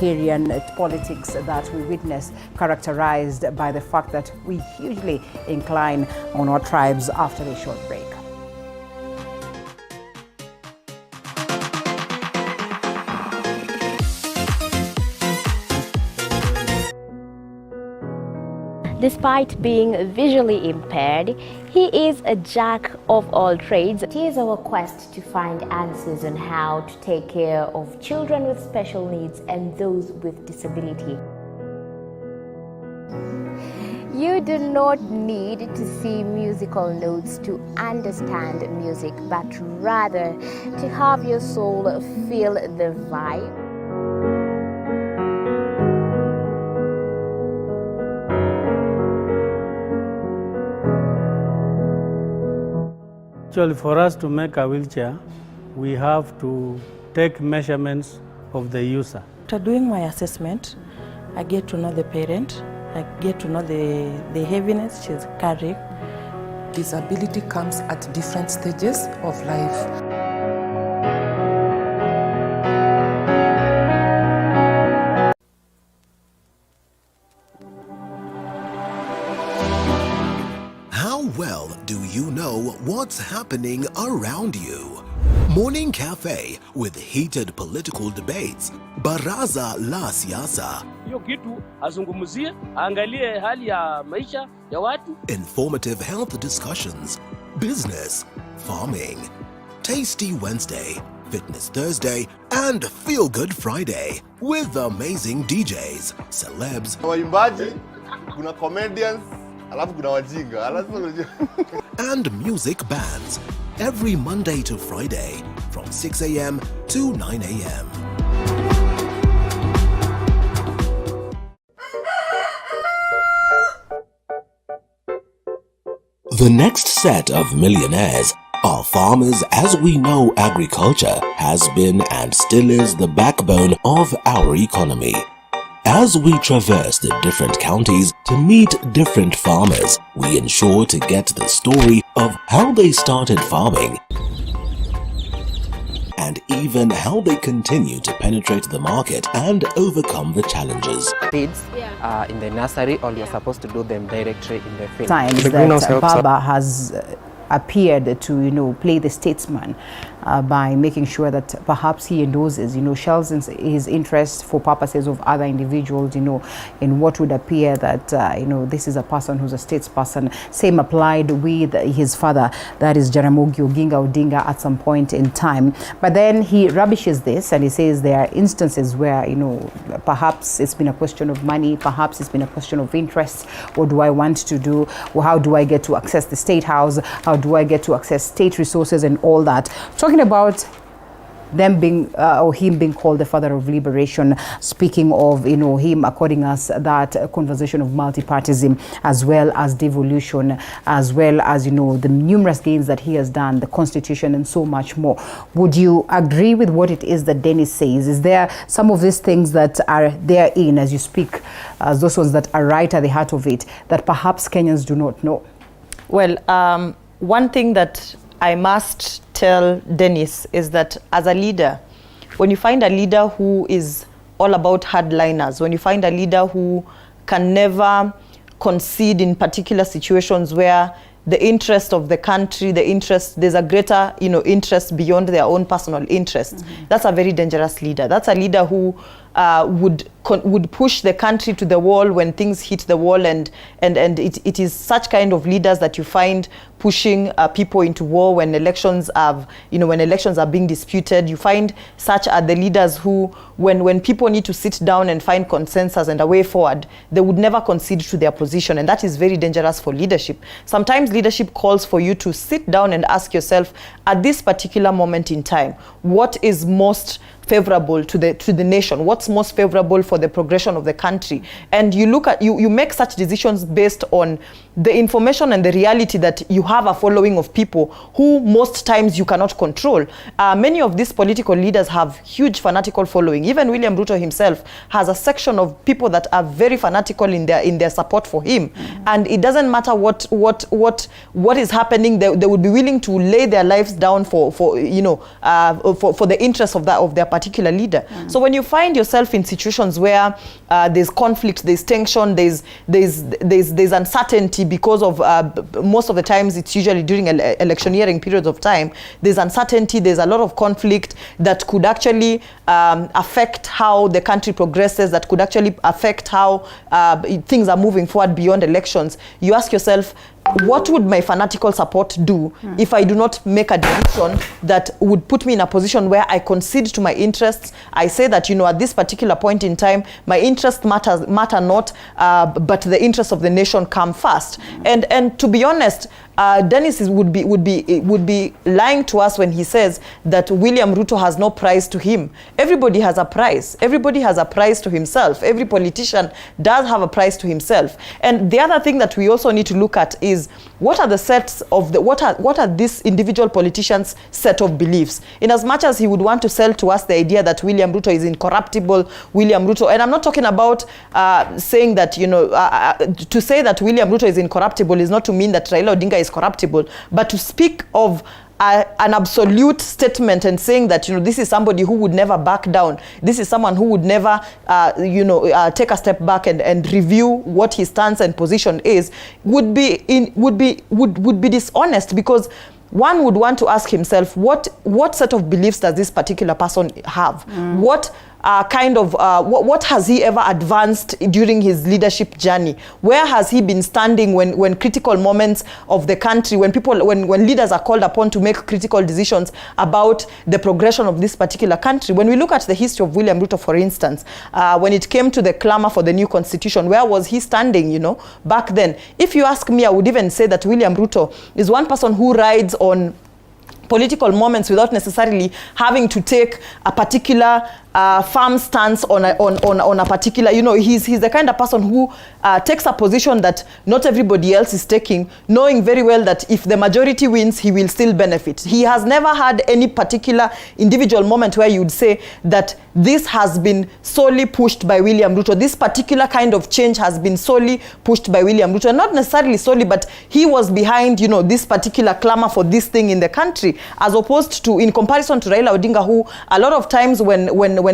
politics that we witness characterized by the fact that we hugely incline on our tribes after a short break. Despite being visually impaired, he is a jack of all trades. It is our quest to find answers on how to take care of children with special needs and those with disability. You do not need to see musical notes to understand music, but rather to have your soul feel the vibe. Actually, for us to make a wheelchair, we have to take measurements of the user. After doing my assessment, I get to know the parent. I get to know the heaviness she's carrying. Disability comes at different stages of life. How well do you know what's happening around you? Morning Cafe with heated political debates, Baraza la Siasa. Hiyo kitu azungumzie, angalie hali ya maisha ya watu. Informative health discussions, business, farming, Tasty Wednesday, Fitness Thursday, and Feel Good Friday with amazing DJs, celebs, waimbaji, kuna comedians, alafu kuna wajinga, and music bands every Monday to Friday from 6 a.m. to 9 a.m. The next set of millionaires are farmers. As we know, agriculture has been and still is the backbone of our economy. As we traverse the different counties to meet different farmers, we ensure to get the story of how they started farming and even how they continue to penetrate the market and overcome the challenges. Seeds in the nursery, or you're supposed to do them directly in the field. Times that Baba has appeared to, play the statesman by making sure that perhaps he endorses, shells his interest for purposes of other individuals, in what would appear that, this is a person who's a statesperson. Same applied with his father, that is Jaramogi Oginga Odinga, at some point in time. But then he rubbishes this and he says there are instances where, perhaps it's been a question of money, perhaps it's been a question of interest. What do I want to do? Well, how do I get to access the State House? How do I get to access state resources and all that? Talking about them being or him being called the father of liberation, speaking of him according us that conversation of multipartism, as well as devolution, as well as the numerous gains that he has done, the constitution and so much more. Would you agree with what it is that Dennis says? Is there some of these things that are therein, as you speak, as those ones that are right at the heart of it, that perhaps Kenyans do not know? Well, one thing that I must tell Dennis is that as a leader, when you find a leader who is all about hardliners, when you find a leader who can never concede in particular situations where the interest of the country, there's a greater, interest beyond their own personal interest. That's a very dangerous leader. That's a leader who would push the country to the wall when things hit the wall, and it is such kind of leaders that you find pushing people into war when elections are being disputed. You find such are the leaders who, when people need to sit down and find consensus and a way forward, they would never concede to their position, and that is very dangerous for leadership. Sometimes leadership calls for you to sit down and ask yourself, at this particular moment in time, what is most favorable to the nation? What's most favorable for the progression of the country? And you look at you make such decisions based on the information and the reality that you have a following of people who most times you cannot control. Many of these political leaders have huge fanatical following. Even William Ruto himself has a section of people that are very fanatical in their support for him. And it doesn't matter what is happening, they would be willing to lay their lives down for the interests of their particular leader. So when you find yourself in situations where there's conflict, there's tension, there's uncertainty because of most of the times it's usually during electioneering periods of time, there's uncertainty, there's a lot of conflict that could actually affect how the country progresses, that could actually affect how things are moving forward beyond elections. You ask yourself, what would my fanatical support do if I do not make a decision that would put me in a position where I concede to my interests? I say that, at this particular point in time, my interests matter not, but the interests of the nation come first. And to be honest, Dennis would be lying to us when he says that William Ruto has no price to him. Everybody has a price. Everybody has a price to himself. Every politician does have a price to himself. And the other thing that we also need to look at is what are the sets of what are this individual politician's set of beliefs? In as much as he would want to sell to us the idea that William Ruto is incorruptible, William Ruto, and I'm not talking about saying that to say that William Ruto is incorruptible is not to mean that Raila Odinga is corruptible, but to speak of an absolute statement and saying that this is somebody who would never back down, this is someone who would never take a step back and review what his stance and position is, would be dishonest, because one would want to ask himself, what set of beliefs does this particular person have? What what has he ever advanced during his leadership journey? Where has he been standing when critical moments of the country, when leaders are called upon to make critical decisions about the progression of this particular country? When we look at the history of William Ruto, for instance, when it came to the clamor for the new constitution, where was he standing, back then? If you ask me, I would even say that William Ruto is one person who rides on political moments without necessarily having to take a particular firm stance on a particular, he's the kind of person who takes a position that not everybody else is taking, knowing very well that if the majority wins, he will still benefit. He has never had any particular individual moment where you would say that this has been solely pushed by William Ruto. This particular kind of change has been solely pushed by William Ruto. Not necessarily solely, but he was behind, this particular clamor for this thing in the country, as opposed to, in comparison to Raila Odinga, who a lot of times when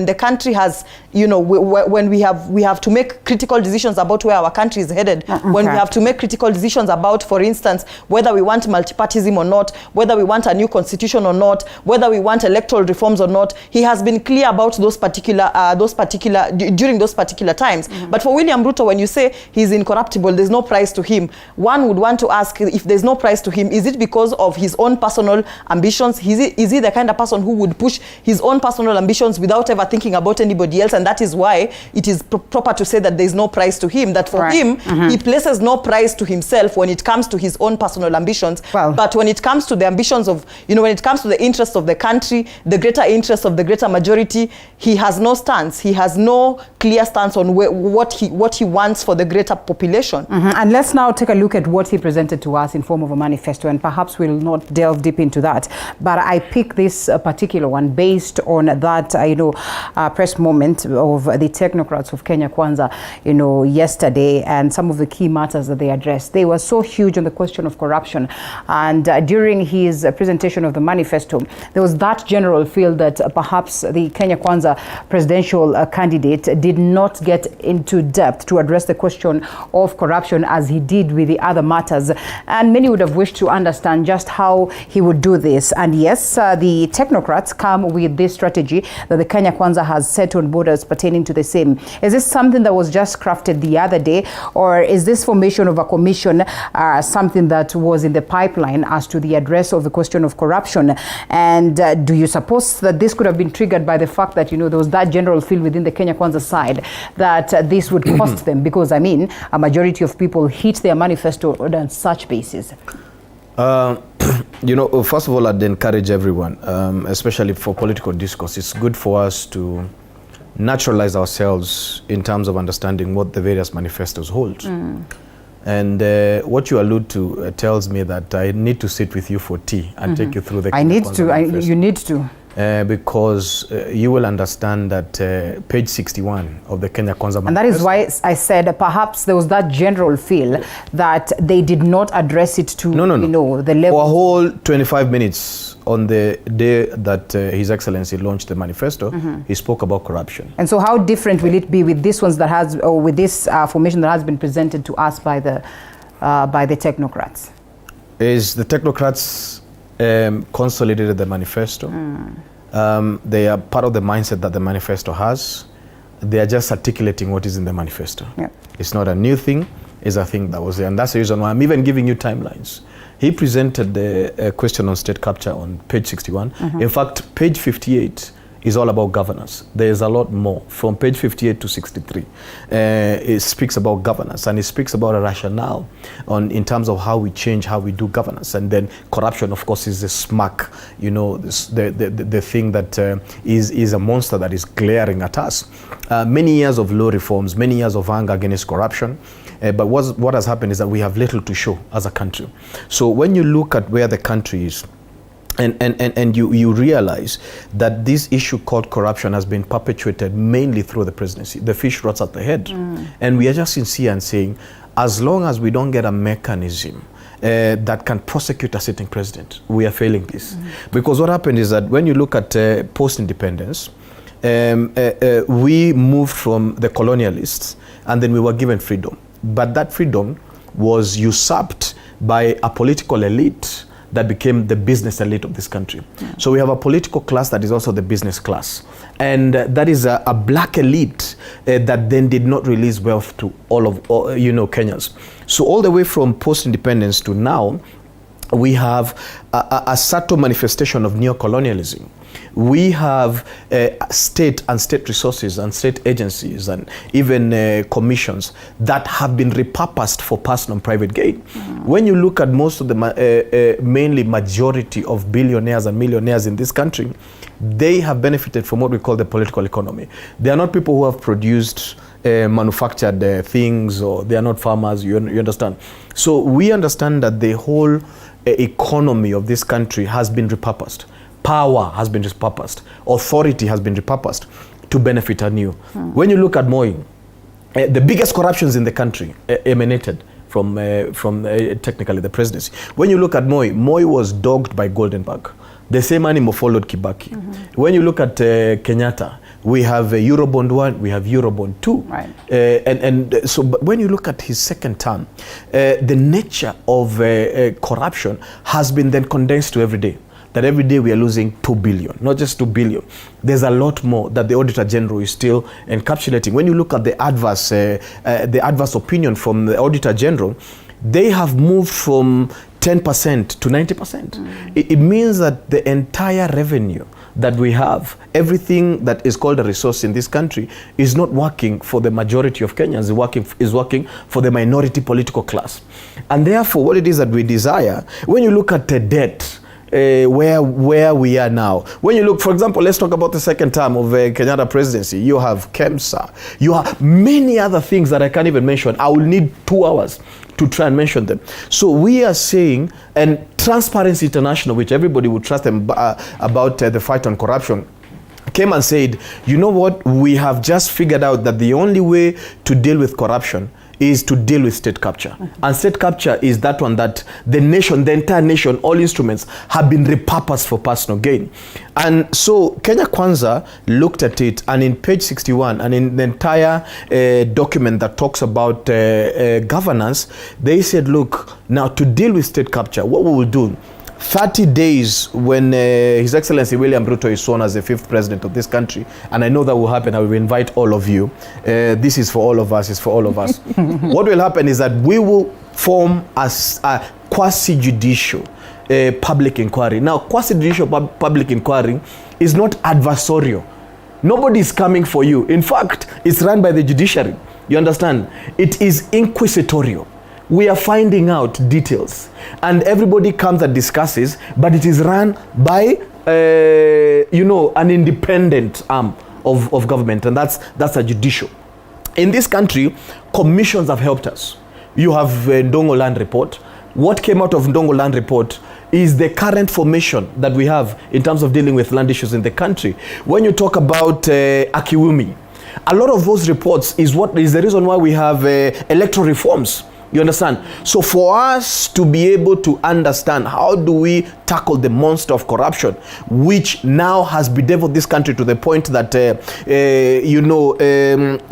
the country has, when we have to make critical decisions about where our country is headed, when we have to make critical decisions about, for instance, whether we want multipartyism or not, whether we want a new constitution or not, whether we want electoral reforms or not, he has been clear about during those particular times. But for William Ruto, when you say he's incorruptible, there's no price to him, one would want to ask, if there's no price to him, is it because of his own personal ambitions? Is he the kind of person who would push his own personal ambitions without ever thinking about anybody else? And that is why it is proper to say that there's no price to him, that for him, he places no price to himself when it comes to his own personal ambitions. But when it comes to the ambitions of, when it comes to the interests of the country, the greater interests of the greater majority, he has no stance. He has no clear stance on what he wants for the greater population. And let's now take a look at what he presented to us in form of a manifesto, and perhaps we'll not delve deep into that. But I picked this particular one based on that, press moment of the technocrats of Kenya Kwanza, yesterday, and some of the key matters that they addressed. They were so huge on the question of corruption. And during his presentation of the manifesto, there was that general feel that perhaps the Kenya Kwanza presidential candidate did not get into depth to address the question of corruption as he did with the other matters. And many would have wished to understand just how he would do this. And yes, the technocrats come with this strategy that the Kenya Kwanza has set on borders pertaining to the same. Is this something that was just crafted the other day, or is this formation of a commission something that was in the pipeline as to the address of the question of corruption? And do you suppose that this could have been triggered by the fact that, there was that general feel within the Kenya Kwanza side that this would cost them? Because, a majority of people hit their manifesto on such basis. First of all, I'd encourage everyone, especially for political discourse, it's good for us to naturalize ourselves in terms of understanding what the various manifestos hold. And what you allude to tells me that I need to sit with you for tea and take you through the you need to. Because you will understand that page 61 of the Kenya Kwanza manifesto. And that is why I said perhaps there was that general feel that they did not address it to the level. For a whole 25 minutes on the day that His Excellency launched the manifesto, he spoke about corruption. And so how different will it be with this ones that has, or with this formation that has been presented to us by the technocrats? Is the technocrats consolidated the manifesto. They are part of the mindset that the manifesto has. They are just articulating what is in the manifesto. It's not a new thing, it's a thing that was there. And that's the reason why I'm even giving you timelines. He presented the question on state capture on page 61. In fact, page 58 is all about governance. There's a lot more from page 58 to 63. It speaks about governance, and it speaks about a rationale in terms of how we change, how we do governance. And then corruption, of course, is the smack, the thing that is a monster that is glaring at us. Many years of law reforms, many years of anger against corruption. But what has happened is that we have little to show as a country. So when you look at where the country is, and you realize that this issue called corruption has been perpetuated mainly through the presidency. The fish rots at the head. And we are just sincere and saying, as long as we don't get a mechanism that can prosecute a sitting president, we are failing this. Because what happened is that when you look at post-independence, we moved from the colonialists, and then we were given freedom. But that freedom was usurped by a political elite that became the business elite of this country. So we have a political class that is also the business class. And that is a black elite that then did not release wealth to all of Kenyans. So all the way from post-independence to now, we have a subtle manifestation of neocolonialism. We have state and state resources and state agencies and even commissions that have been repurposed for personal and private gain. When you look at most of the mainly majority of billionaires and millionaires in this country, they have benefited from what we call the political economy. They are not people who have produced manufactured things, or they are not farmers, you understand. So we understand that the whole economy of this country has been repurposed. Power has been repurposed. Authority has been repurposed to benefit anew. When you look at Moi, the biggest corruptions in the country emanated from technically the presidency. When you look at Moi was dogged by Goldenberg. The same animal followed Kibaki. When you look at Kenyatta, we have Eurobond 1, we have Eurobond 2. Right. So but when you look at his second term, the nature of corruption has been then condensed to every day. That every day we are losing 2 billion, not just 2 billion. There's a lot more that the Auditor General is still encapsulating. When you look at the adverse opinion from the Auditor General, they have moved from 10% to 90%. It means that the entire revenue that we have, everything that is called a resource in this country, is not working for the majority of Kenyans, is working for the minority political class. And therefore, what it is that we desire, when you look at the debt, where we are now. When you look, for example, let's talk about the second term of Kenyatta presidency. You have KEMSA. You have many other things that I can't even mention. I will need 2 hours to try and mention them. So we are saying, and Transparency International, which everybody would trust them about the fight on corruption, came and said, you know what, we have just figured out that the only way to deal with corruption is to deal with state capture. And state capture is that one that the nation, the entire nation, all instruments have been repurposed for personal gain. And so Kenya Kwanza looked at it, and in page 61, and in the entire document that talks about governance, they said, look, now to deal with state capture, what we will do, 30 days when His Excellency William Ruto is sworn as the 5th president of this country, and I know that will happen, I will invite all of you. This is for all of us, it's for all of us. What will happen is that we will form a quasi-judicial public inquiry. Now, quasi-judicial public inquiry is not adversarial. Nobody is coming for you. In fact, it's run by the judiciary. You understand? It is inquisitorial. We are finding out details, and everybody comes and discusses, but it is run by, an independent arm of government, and that's a judicial. In this country, commissions have helped us. You have Ndongo Land Report. What came out of Ndongo Land Report is the current formation that we have in terms of dealing with land issues in the country. When you talk about Akiwumi, a lot of those reports is what is the reason why we have electoral reforms. You understand? So for us to be able to understand how do we tackle the monster of corruption, which now has bedeviled this country to the point that,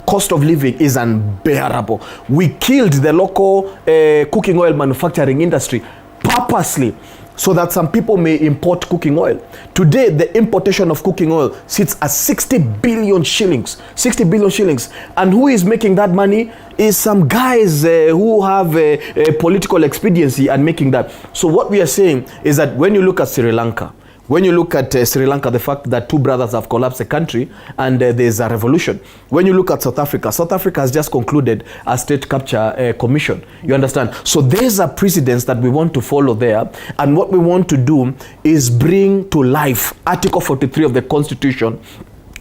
cost of living is unbearable. We killed the local cooking oil manufacturing industry purposely, so that some people may import cooking oil. Today, the importation of cooking oil sits at 60 billion shillings. 60 billion shillings. And who is making that money is some guys who have a political expediency and making that. So what we are saying is that when you look at Sri Lanka, the fact that 2 brothers have collapsed the country and there's a revolution. When you look at South Africa has just concluded a state capture commission. You understand? So there's a precedence that we want to follow there. And what we want to do is bring to life Article 43 of the Constitution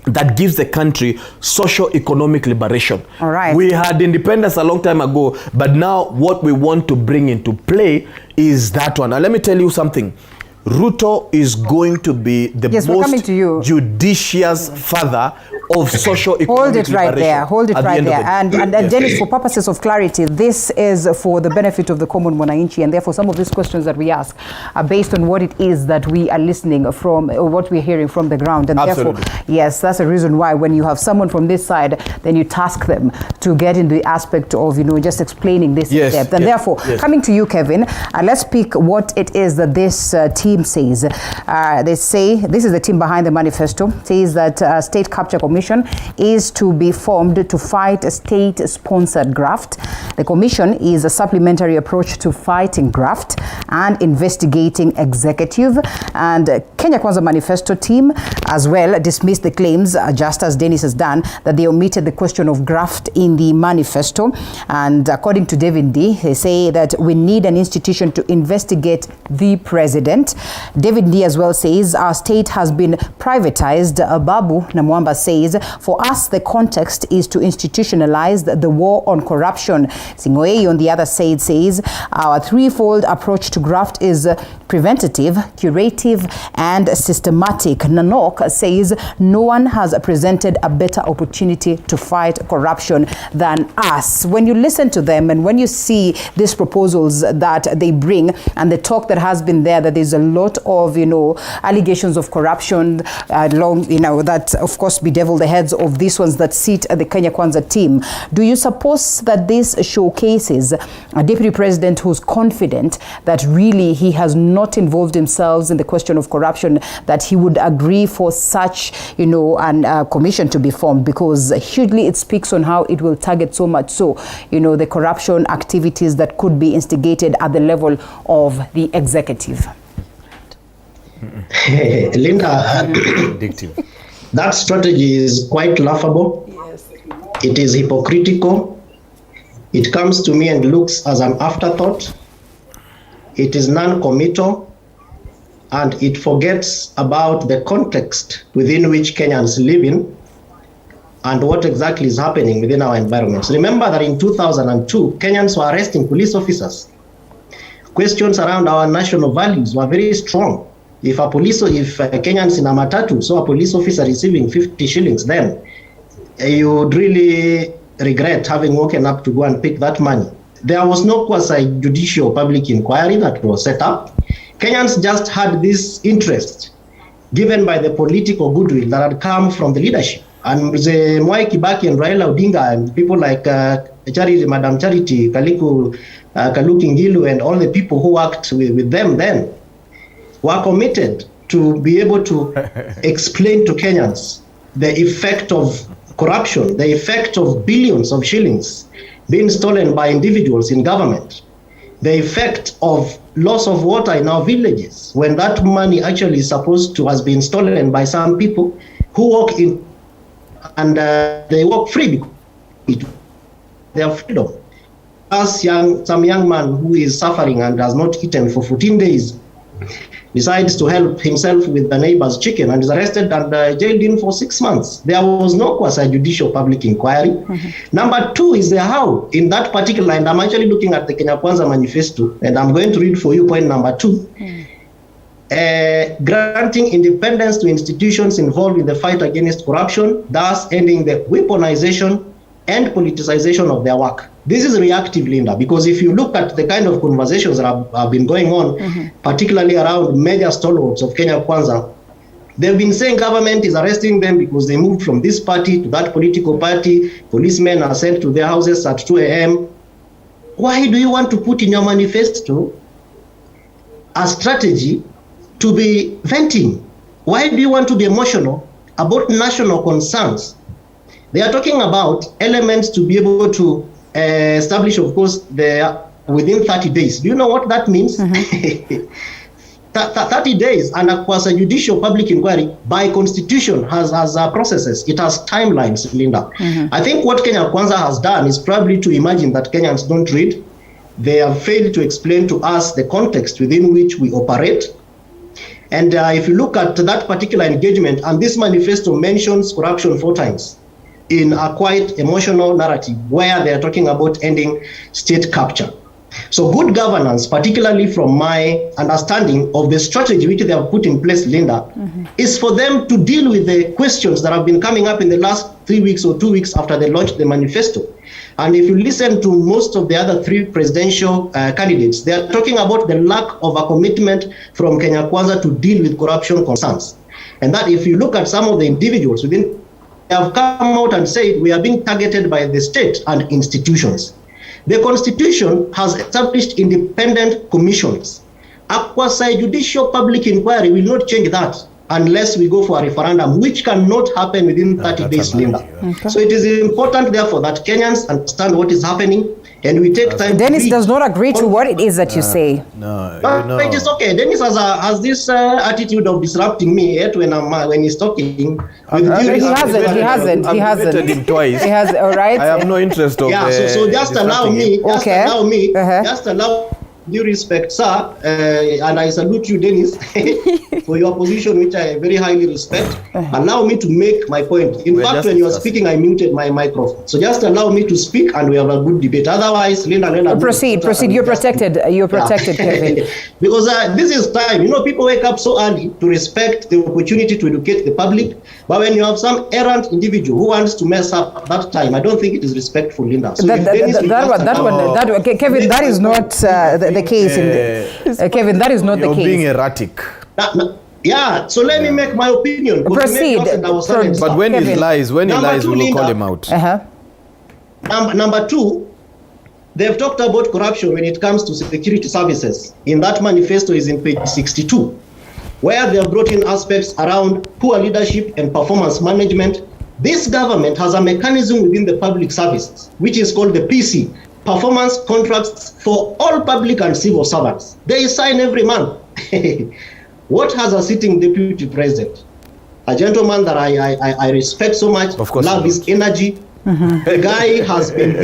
that gives the country socio-economic liberation. All right. We had independence a long time ago, but now what we want to bring into play is that one. And let me tell you something. Ruto is going to be the most judicious father of socio-economic liberation. Hold it right there. And Dennis, for purposes of clarity, this is for the benefit of the common mwananchi, and therefore some of these questions that we ask are based on what it is that we are listening from, or what we're hearing from the ground. And Absolutely. Therefore, yes, that's the reason why when you have someone from this side, then you task them to get in the aspect of, just explaining this in depth. And therefore, coming to you, Kevin, let's pick what it is that this team says. They say, this is the team behind the manifesto, says that State Capture Commission Commission is to be formed to fight state-sponsored graft. The commission is a supplementary approach to fighting graft and investigating executive. And Kenya Kwanza manifesto team as well dismissed the claims, just as Dennis has done, that they omitted the question of graft in the manifesto. And according to David D, they say that we need an institution to investigate the president. David D as well says our state has been privatized. Babu Namwamba says, for us, the context is to institutionalize the war on corruption. Singoei on the other side says our threefold approach to graft is preventative, curative, and systematic. Nanok says no one has presented a better opportunity to fight corruption than us. When you listen to them and when you see these proposals that they bring and the talk that has been there, that there's a lot of, allegations of corruption that of course bedevil the heads of these ones that sit at the Kenya Kwanza team. Do you suppose that this showcases a deputy president who's confident that really he has not involved himself in the question of corruption, that he would agree for such, a commission to be formed? Because hugely it speaks on how it will target so much so, the corruption activities that could be instigated at the level of the executive. Linda, that strategy is quite laughable. Yes. It is hypocritical. It comes to me and looks as an afterthought. It is non-committal, and it forgets about the context within which Kenyans live in and what exactly is happening within our environments. Remember that in 2002, Kenyans were arresting police officers. Questions around our national values were very strong. If Kenyans in a matatu saw a police officer receiving 50 shillings, then you would really regret having woken up to go and pick that money. There was no quasi-judicial public inquiry that was set up. Kenyans just had this interest given by the political goodwill that had come from the leadership. And the Mwai Kibaki and Raila Odinga and people like Madam Charity, Kaluki Ngilu, and all the people who worked with them then were committed to be able to explain to Kenyans the effect of corruption, the effect of billions of shillings being stolen by individuals in government, the effect of loss of water in our villages, when that money actually is supposed to has been stolen by some people who walk in and they walk free because their freedom. As some young man who is suffering and has not eaten for 14 days decides to help himself with the neighbor's chicken and is arrested and jailed in for 6 months. There was no quasi-judicial public inquiry. Number two is the how. In that particular, and I'm actually looking at the Kenya Kwanza manifesto, and I'm going to read for you point number 2. Granting independence to institutions involved in the fight against corruption, thus ending the weaponization and politicization of their work. This is reactive, Linda, because if you look at the kind of conversations that have been going on, particularly around major stalwarts of Kenya Kwanza, they've been saying government is arresting them because they moved from this party to that political party. Policemen are sent to their houses at 2 a.m. Why do you want to put in your manifesto a strategy to be venting? Why do you want to be emotional about national concerns? They are talking about elements to be able to establish, of course, within 30 days. Do you know what that means? 30 days, and a quasi-judicial public inquiry by constitution has processes. It has timelines, Linda. I think what Kenya Kwanza has done is probably to imagine that Kenyans don't read. They have failed to explain to us the context within which we operate. And if you look at that particular engagement, and this manifesto mentions corruption 4 times in a quite emotional narrative where they are talking about ending state capture. So good governance, particularly from my understanding of the strategy which they have put in place, Linda, is for them to deal with the questions that have been coming up in the last 3 weeks or 2 weeks after they launched the manifesto. And if you listen to most of the other 3 presidential candidates, they are talking about the lack of a commitment from Kenya Kwanza to deal with corruption concerns. And that if you look at some of the individuals within, they have come out and said we are being targeted by the state and institutions. The Constitution has established independent commissions. A quasi-judicial public inquiry will not change that. unless we go for a referendum, which cannot happen within 30 days, Linda. Okay. So it is important, therefore, that Kenyans understand what is happening, and we take time. Dennis does not agree to what it is that you say. No, it is okay. Dennis has this attitude of disrupting me yet when he's talking. He hasn't. He hasn't. Him twice. He has. All right. I have no interest of. Yeah. So just allow me. Just allow. Due respect, sir, and I salute you, Dennis, for your position, which I very highly respect. Allow me to make my point. In fact, when you are speaking, I muted my microphone. So just allow me to speak, and we have a good debate. Otherwise, Linda. Proceed. You're protected. You're protected, Kevin. Because this is time. You know, people wake up so early to respect the opportunity to educate the public. But when you have some errant individual who wants to mess up that time, I don't think it is respectful, Linda. So Kevin, that is not the case. Kevin, that is not the case. You're being erratic. Yeah, so let me make my opinion. Proceed. But when he lies, we will call him out. Number two, they've talked about corruption when it comes to security services. In that manifesto is in page 62, where they have brought in aspects around poor leadership and performance management. This government has a mechanism within the public services, which is called the PC, performance contracts for all public and civil servants. They sign every month. What has a sitting deputy president, a gentleman that I respect so much, of course, love his energy. The guy has been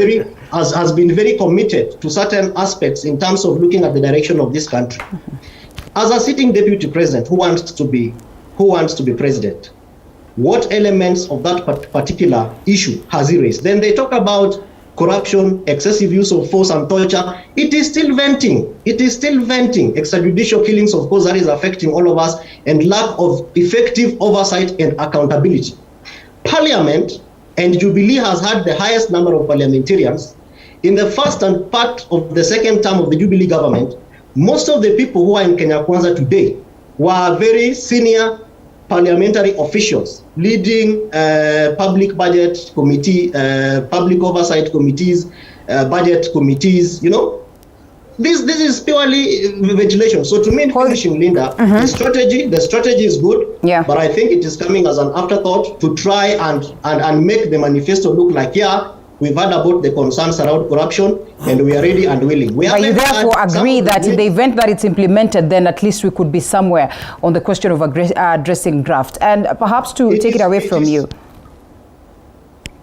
very committed to certain aspects in terms of looking at the direction of this country. As a sitting deputy president who wants to be president, what elements of that particular issue has he raised? Then they talk about corruption, excessive use of force and torture. It is still venting. Extrajudicial killings, of course, that is affecting all of us, and lack of effective oversight and accountability. Parliament and Jubilee has had the highest number of parliamentarians. In the first and part of the second term of the Jubilee government, most of the people who are in Kenya Kwanza today were very senior parliamentary officials leading public budget committee, public oversight committees, budget committees, you know. This is purely ventilation. So to me, finishing, Linda, the strategy is good, but I think it is coming as an afterthought to try and make the manifesto look like, we've heard about the concerns around corruption and we are ready and willing. But you therefore agree that in the event that it's implemented, then at least we could be somewhere on the question of addressing graft. And perhaps to take it away from you.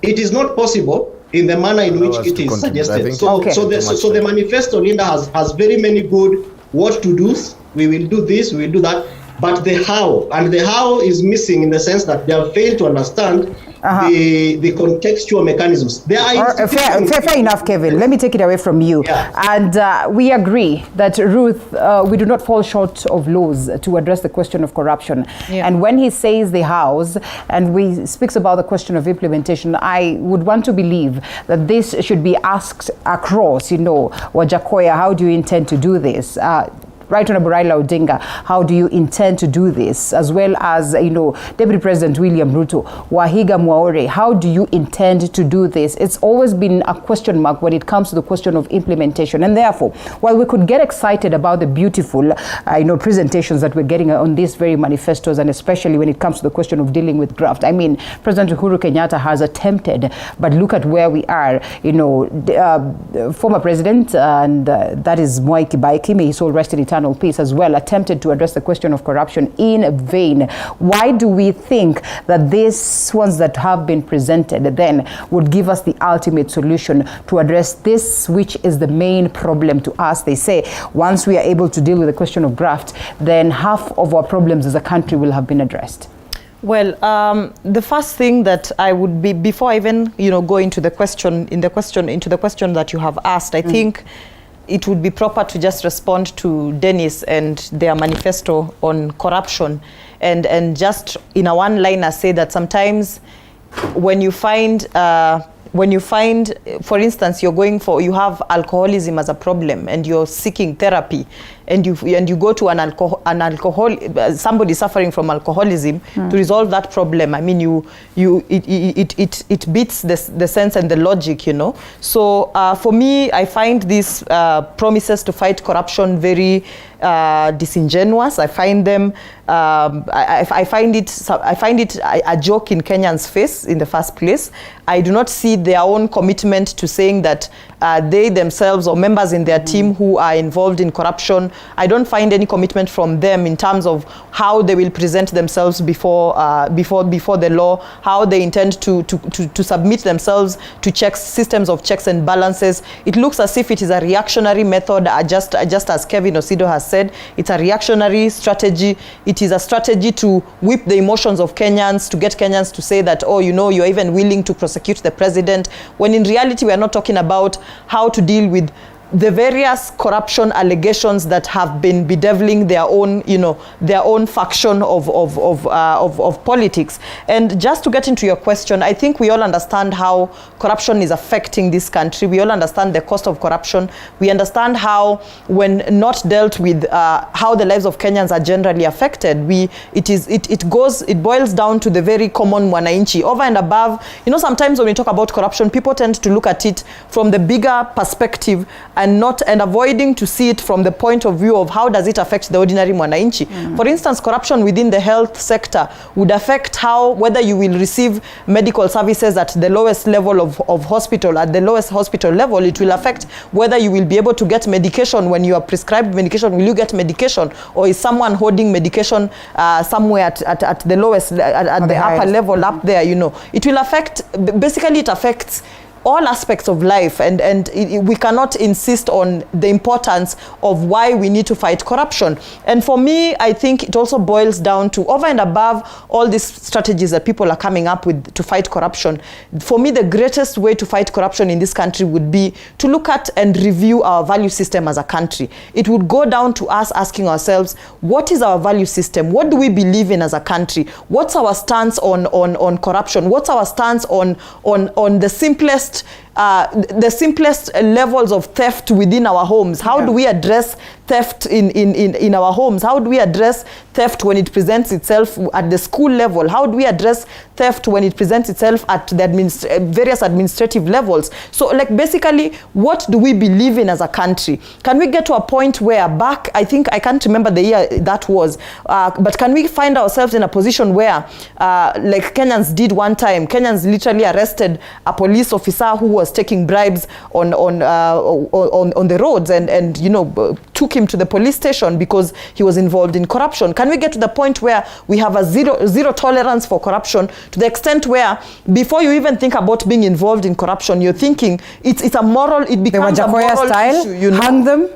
It is not possible in the manner in which it is suggested. So the manifesto, Linda, has very many good what to do's. We will do this, we will do that. But the how is missing in the sense that they have failed to understand the contextual mechanisms. Fair enough, Kevin. Let me take it away from you. And we agree that, Ruth, we do not fall short of laws to address the question of corruption. And when he says the hows, and we speaks about the question of implementation, I would want to believe that this should be asked across, Wajakoya, how do you intend to do this? Right Honorable Raila Odinga, how do you intend to do this? As well as, Deputy President William Ruto, Wahiga Mwaure, how do you intend to do this? It's always been a question mark when it comes to the question of implementation. And therefore, while we could get excited about the beautiful, presentations that we're getting on these very manifestos, and especially when it comes to the question of dealing with graft. I mean, President Uhuru Kenyatta has attempted, but look at where we are. Former president, and that is Mwai Kibaki, may his soul rest in eternal peace, as well, attempted to address the question of corruption in vain. Why do we think that these ones that have been presented then would give us the ultimate solution to address this, which is the main problem to us? They say once we are able to deal with the question of graft, then half of our problems as a country will have been addressed. Well, the first thing that I would be, before I even go into the question that you have asked, I think it would be proper to just respond to Dennis and their manifesto on corruption, and just in a one-liner say that sometimes when you find, for instance, you have alcoholism as a problem and you're seeking therapy, and you go to somebody suffering from alcoholism to resolve that problem. I mean, it beats the sense and the logic, So for me, I find these promises to fight corruption very disingenuous. I find them I find it a joke in Kenyans' face in the first place. I do not see their own commitment to saying that they themselves or members in their team who are involved in corruption, I don't find any commitment from them in terms of how they will present themselves before the law, how they intend to submit themselves to systems of checks and balances. It looks as if it is a reactionary method, just as Kevin Osido has said. It's a reactionary strategy. It is a strategy to whip the emotions of Kenyans, to get Kenyans to say that, oh, you know, you're even willing to prosecute the president, when in reality we are not talking about how to deal with the various corruption allegations that have been bedeviling their own, you know, their own faction of politics. And just to get into your question, I think we all understand how corruption is affecting this country. We all understand the cost of corruption. We understand how, when not dealt with, how the lives of Kenyans are generally affected. It boils down to the very common mwananchi. Over and above, you know, sometimes when we talk about corruption, people tend to look at it from the bigger perspective and avoiding to see it from the point of view of how does it affect the ordinary mwananchi. For instance, corruption within the health sector would affect whether you will receive medical services at the lowest level of hospital, at the lowest hospital level. It will affect whether you will be able to get medication. When you are prescribed medication, will you get medication, or is someone holding medication somewhere at the lowest, at the upper level up there, you know. It will affect, basically it affects all aspects of life, and we cannot insist on the importance of why we need to fight corruption. And for me, I think it also boils down to, over and above all these strategies that people are coming up with to fight corruption, for me the greatest way to fight corruption in this country would be to look at and review our value system as a country. It would go down to us asking ourselves, what is our value system? What do we believe in as a country? What's our stance on corruption? What's our stance on the simplest levels of theft within our homes? How do we address theft in our homes? How do we address theft when it presents itself at the school level? How do we address theft when it presents itself at the various administrative levels? So, like, basically, what do we believe in as a country? Can we get to a point where I can't remember the year that was, but can we find ourselves in a position where, like Kenyans did one time, Kenyans literally arrested a police officer who was taking bribes on the roads and you know, took him to the police station because he was involved in corruption? Can we get to the point where we have a zero tolerance for corruption, to the extent where before you even think about being involved in corruption, you're thinking it becomes a moral issue, you know? Hang them?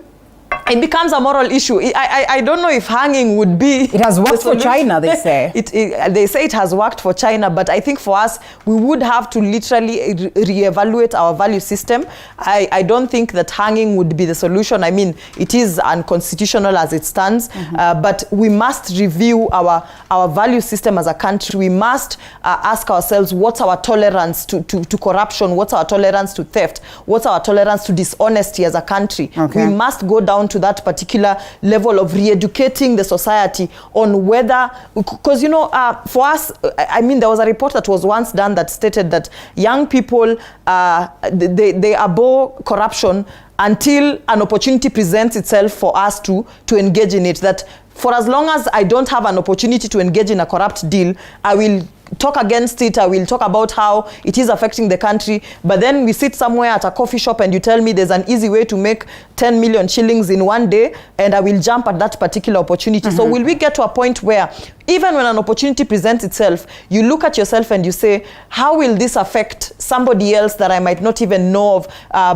It becomes a moral issue. I don't know if hanging would be... It has worked for China, they say. They say it has worked for China, but I think for us, we would have to literally reevaluate our value system. I don't think that hanging would be the solution. I mean, it is unconstitutional as it stands, but we must review our value system as a country. We must ask ourselves, what's our tolerance to corruption? What's our tolerance to theft? What's our tolerance to dishonesty as a country? Okay. We must go down to that particular level of re-educating the society on whether, because, you know, for us, I mean, there was a report that was once done that stated that young people, they abhor corruption until an opportunity presents itself for us to engage in it. That for as long as I don't have an opportunity to engage in a corrupt deal, I will talk against it. I will talk about how it is affecting the country. But then we sit somewhere at a coffee shop and you tell me there's an easy way to make 10 million shillings in one day, and I will jump at that particular opportunity. So will we get to a point where even when an opportunity presents itself, you look at yourself and you say, how will this affect somebody else that I might not even know of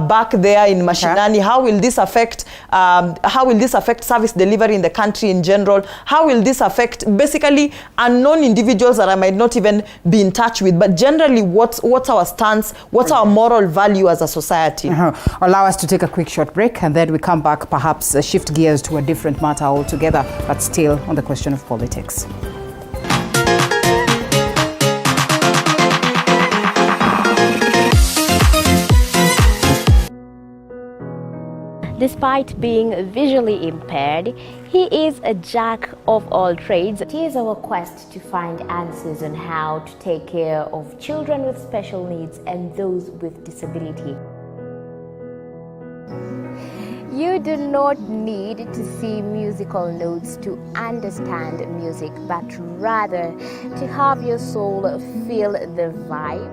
back there in Mashinani? How will this affect service delivery in the country in general? How will this affect basically unknown individuals that I might not even be in touch with? But generally, what's our stance? What's our moral value as a society? Allow us to take a quick short break, and then we come back, perhaps shift gears to a different matter altogether, but still on the question of politics. Despite being visually impaired, he is a jack of all trades. It is our quest to find answers on how to take care of children with special needs and those with disability. You do not need to see musical notes to understand music, but rather to have your soul feel the vibe.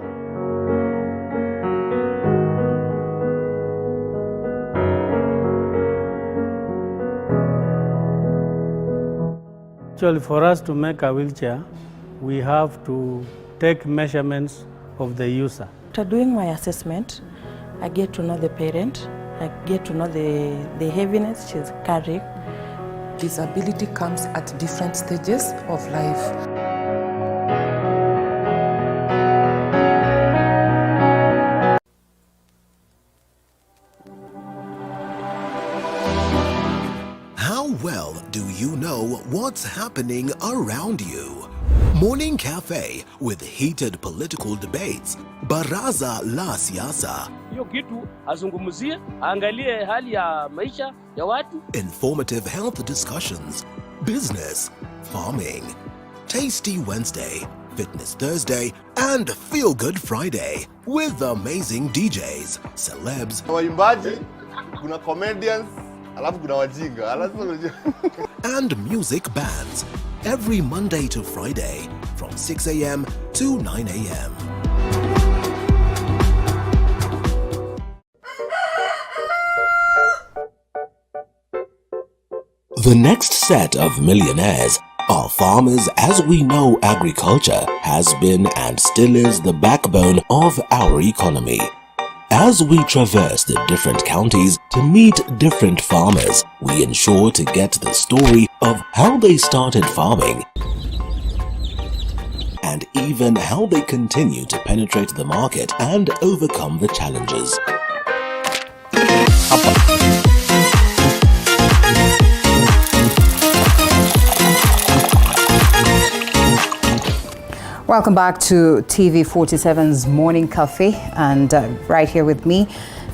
Actually, for us to make a wheelchair, we have to take measurements of the user. After doing my assessment, I get to know the parent, I get to know the heaviness she's carrying. Disability comes at different stages of life. How well do you know what's happening around you? Morning Cafe with heated political debates. Baraza la siasa. Hiyo kitu azungumzie, angalie hali ya maisha ya watu. Informative health discussions. Business, farming. Tasty Wednesday, Fitness Thursday, and Feel Good Friday with amazing DJs, celebs, waimbaji, kuna comedians, alafu kuna wajinga. and music bands every Monday to Friday from 6 a.m. to 9 a.m. The next set of millionaires are farmers, as we know agriculture has been and still is the backbone of our economy. As we traverse the different counties to meet different farmers, we ensure to get the story of how they started farming and even how they continue to penetrate the market and overcome the challenges. Welcome back to TV47's Morning Cafe, and right here with me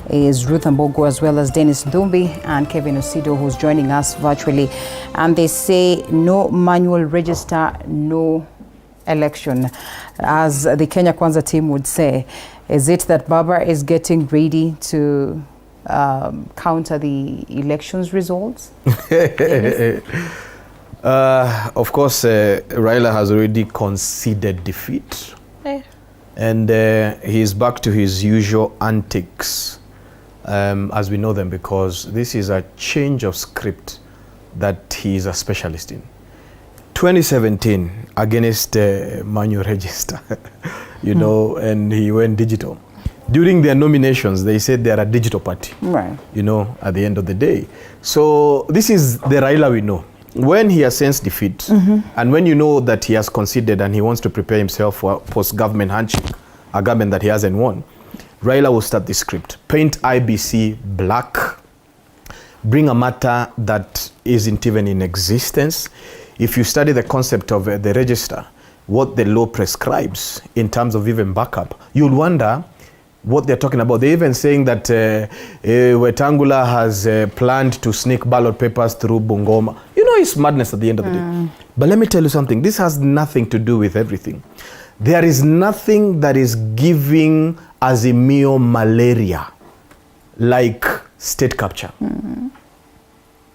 is Ruth Ambogo as well as Dennis Nthumbi and Kevin Osido, who's joining us virtually. And they say no manual register, no election. As the Kenya Kwanza team would say, is it that Baba is getting ready to counter the elections results? Of course, Raila has already conceded defeat. And he's back to his usual antics, as we know them, because this is a change of script that he is a specialist in. 2017, against manual register, you know, and he went digital. During their nominations, they said they're a digital party, right? You know, at the end of the day. So this is the Raila we know. When he has sensed defeat, and when you know that he has conceded and he wants to prepare himself for a post-government handshake, a government that he hasn't won, Raila will start the script. Paint IBC black, bring a matter that isn't even in existence. If you study the concept of the register, what the law prescribes in terms of even backup, you'll wonder what they're talking about. They're even saying that Wetangula has planned to sneak ballot papers through Bungoma. You know, it's madness at the end of the day. But let me tell you something. This has nothing to do with everything. There is nothing that is giving Azimio malaria like state capture. And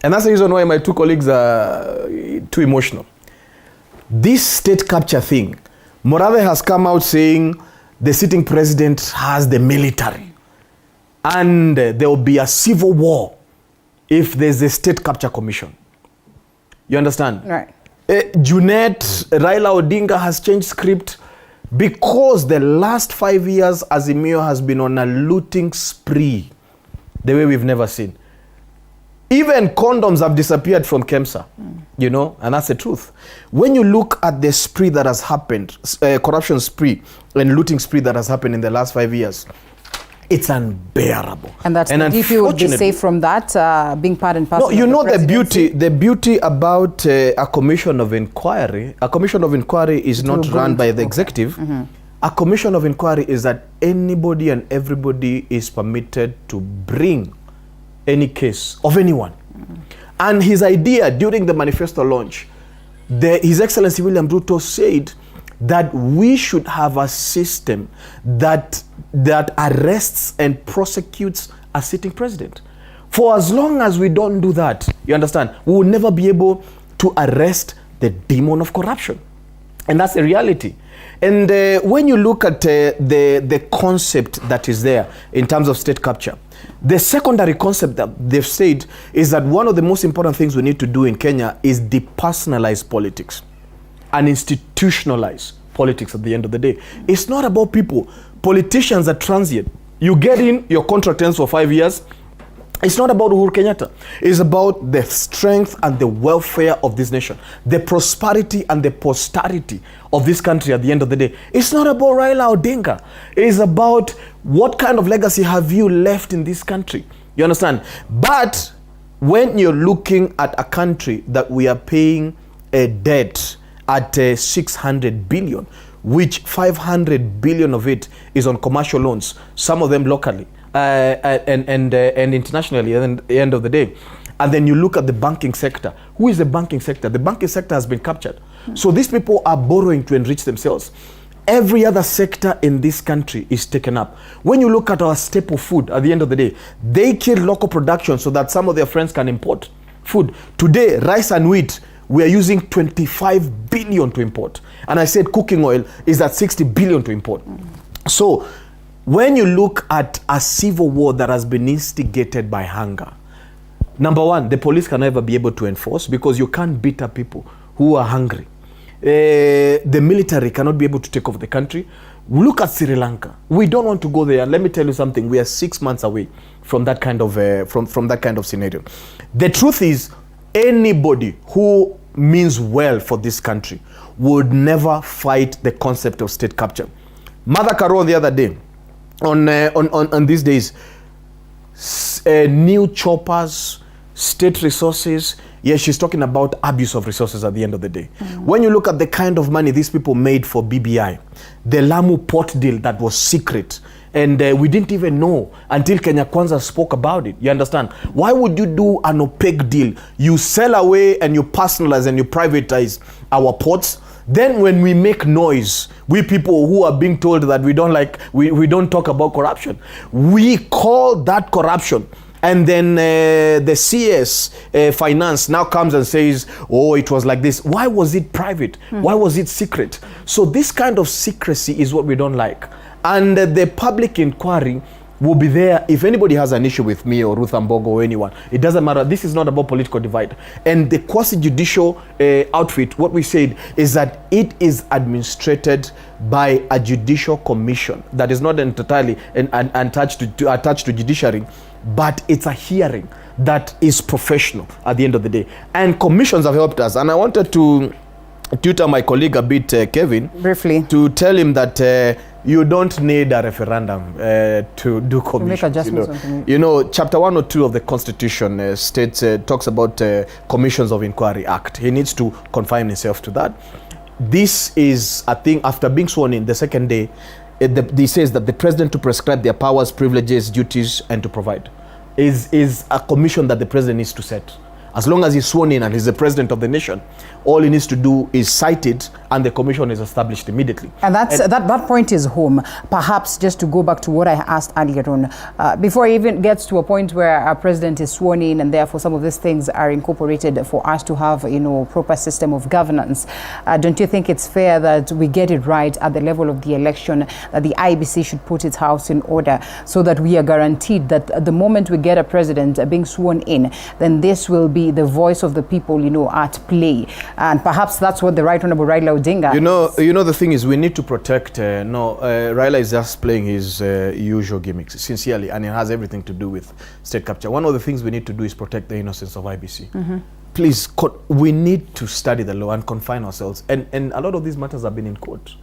that's the reason why my two colleagues are too emotional. This state capture thing, Morave has come out saying the sitting president has the military and there will be a civil war if there's a state capture commission. You understand? Right. Junet, Raila Odinga has changed script because the last 5 years Azimio has been on a looting spree the way we've never seen. Even condoms have disappeared from KEMSA, you know, and that's the truth. When you look at the spree that has happened, corruption spree and looting spree that has happened in the last 5 years, it's unbearable. And that's the DP would be safe from that, being part and parcel. No, you of know the beauty about a commission of inquiry. A commission of inquiry is not run by the executive. A commission of inquiry is that anybody and everybody is permitted to bring any case of anyone. And his idea during the manifesto launch, His Excellency William Ruto said that we should have a system that arrests and prosecutes a sitting president. For as long as we don't do that, you understand, we will never be able to arrest the demon of corruption. And that's a reality. And when you look at the concept that is there in terms of state capture, the secondary concept that they've said is that one of the most important things we need to do in Kenya is depersonalize politics and institutionalize politics at the end of the day. It's not about people. Politicians are transient. You get in, your contract ends for 5 years. It's not about Uhuru Kenyatta. It's about the strength and the welfare of this nation, the prosperity and the posterity of this country at the end of the day. It's not about Raila Odinga. It's about what kind of legacy have you left in this country. You understand? But when you're looking at a country that we are paying a debt at 600 billion, which 500 billion of it is on commercial loans, some of them locally, and internationally at the end of the day. And then you look at the banking sector. Who is the banking sector? The banking sector has been captured. So these people are borrowing to enrich themselves. Every other sector in this country is taken up. When you look at our staple food, at the end of the day, they kill local production so that some of their friends can import food. Today, rice and wheat, we are using 25 billion to import. And I said cooking oil is at 60 billion to import. So when you look at a civil war that has been instigated by hunger, number one, the police can never be able to enforce because you can't beat up people who are hungry. The military cannot be able to take over the country. Look at Sri Lanka. We don't want to go there. Let me tell you something. We are 6 months away from that kind of from that kind of scenario. The truth is, anybody who means well for this country would never fight the concept of state capture. Mother Carol the other day, on these days, new choppers, state resources. Yes, she's talking about abuse of resources at the end of the day. When you look at the kind of money these people made for BBI, the Lamu port deal that was secret, and we didn't even know until Kenya Kwanza spoke about it. You understand? Why would you do an opaque deal? You sell away and you personalize and you privatize our ports. Then when we make noise, we people who are being told that we don't talk about corruption, we call that corruption. And then the CS finance now comes and says, oh, it was like this. Why was it private? Why was it secret? So this kind of secrecy is what we don't like. And the public inquiry will be there. If anybody has an issue with me or Ruth Ambogo or anyone, it doesn't matter. This is not about political divide. And the quasi-judicial outfit, what we said is that it is administrated by a judicial commission that is not entirely attached to judiciary, but it's a hearing that is professional at the end of the day. And commissions have helped us. And I wanted to tutor my colleague a bit, Kevin, briefly, to tell him that you don't need a referendum to do commissions. You know, Chapter 1 or 2 of the Constitution states talks about Commissions of Inquiry Act. He needs to confine himself to that. This is a thing after being sworn in the second day. He says that the president to prescribe their powers, privileges, duties, and to provide is a commission that the president needs to set. As long as he's sworn in and he's the president of the nation, all he needs to do is cite it and the commission is established immediately. And that point is home. Perhaps just to go back to what I asked earlier on, before it even gets to a point where our president is sworn in and therefore some of these things are incorporated for us to have, proper system of governance, don't you think it's fair that we get it right at the level of the election, that the IBC should put its house in order so that we are guaranteed that the moment we get a president being sworn in, then this will be the voice of the people, at play. And perhaps that's what the Right Honorable Raila Odinga... You know, the thing is, we need to protect... Raila is just playing his usual gimmicks, sincerely, and it has everything to do with state capture. One of the things we need to do is protect the innocence of IBC. Please, we need to study the law and confine ourselves. And a lot of these matters have been in court.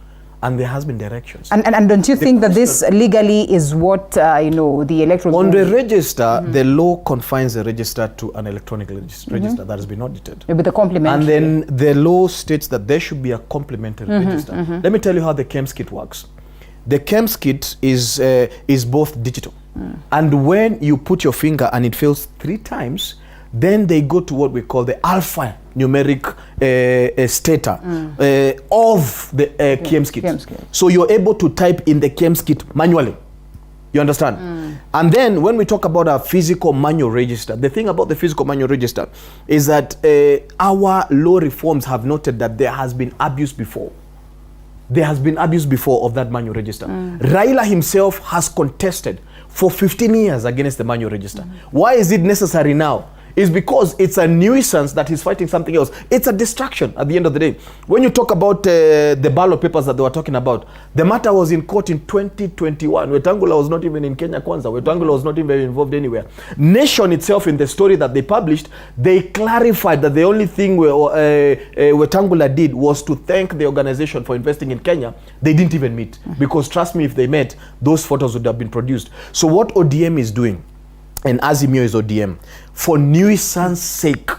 And there has been directions. And don't you think that this legally is what, the electoral... On the register, the law confines the register to an electronic register that has been audited. With the complementary. And then the law states that there should be a complementary register. Let me tell you how the KEMS kit works. The KEMS kit is both digital. And when you put your finger and it fails 3 times, then they go to what we call the alpha numeric stator of the KEMS kit. So you're able to type in the KEMS kit manually. You understand? And then when we talk about a physical manual register, the thing about the physical manual register is that our law reforms have noted that there has been abuse before. There has been abuse before of that manual register. Raila himself has contested for 15 years against the manual register. Why is it necessary now? It's because it's a nuisance that he's fighting something else. It's a distraction at the end of the day. When you talk about the ballot papers that they were talking about, the matter was in court in 2021. Wetangula was not even in Kenya Kwanza. Wetangula was not even involved anywhere. Nation itself, in the story that they published, they clarified that the only thing Wetangula did was to thank the organization for investing in Kenya. They didn't even meet. Because trust me, if they met, those photos would have been produced. So what ODM is doing, and Azimio is ODM, for nuisance sake,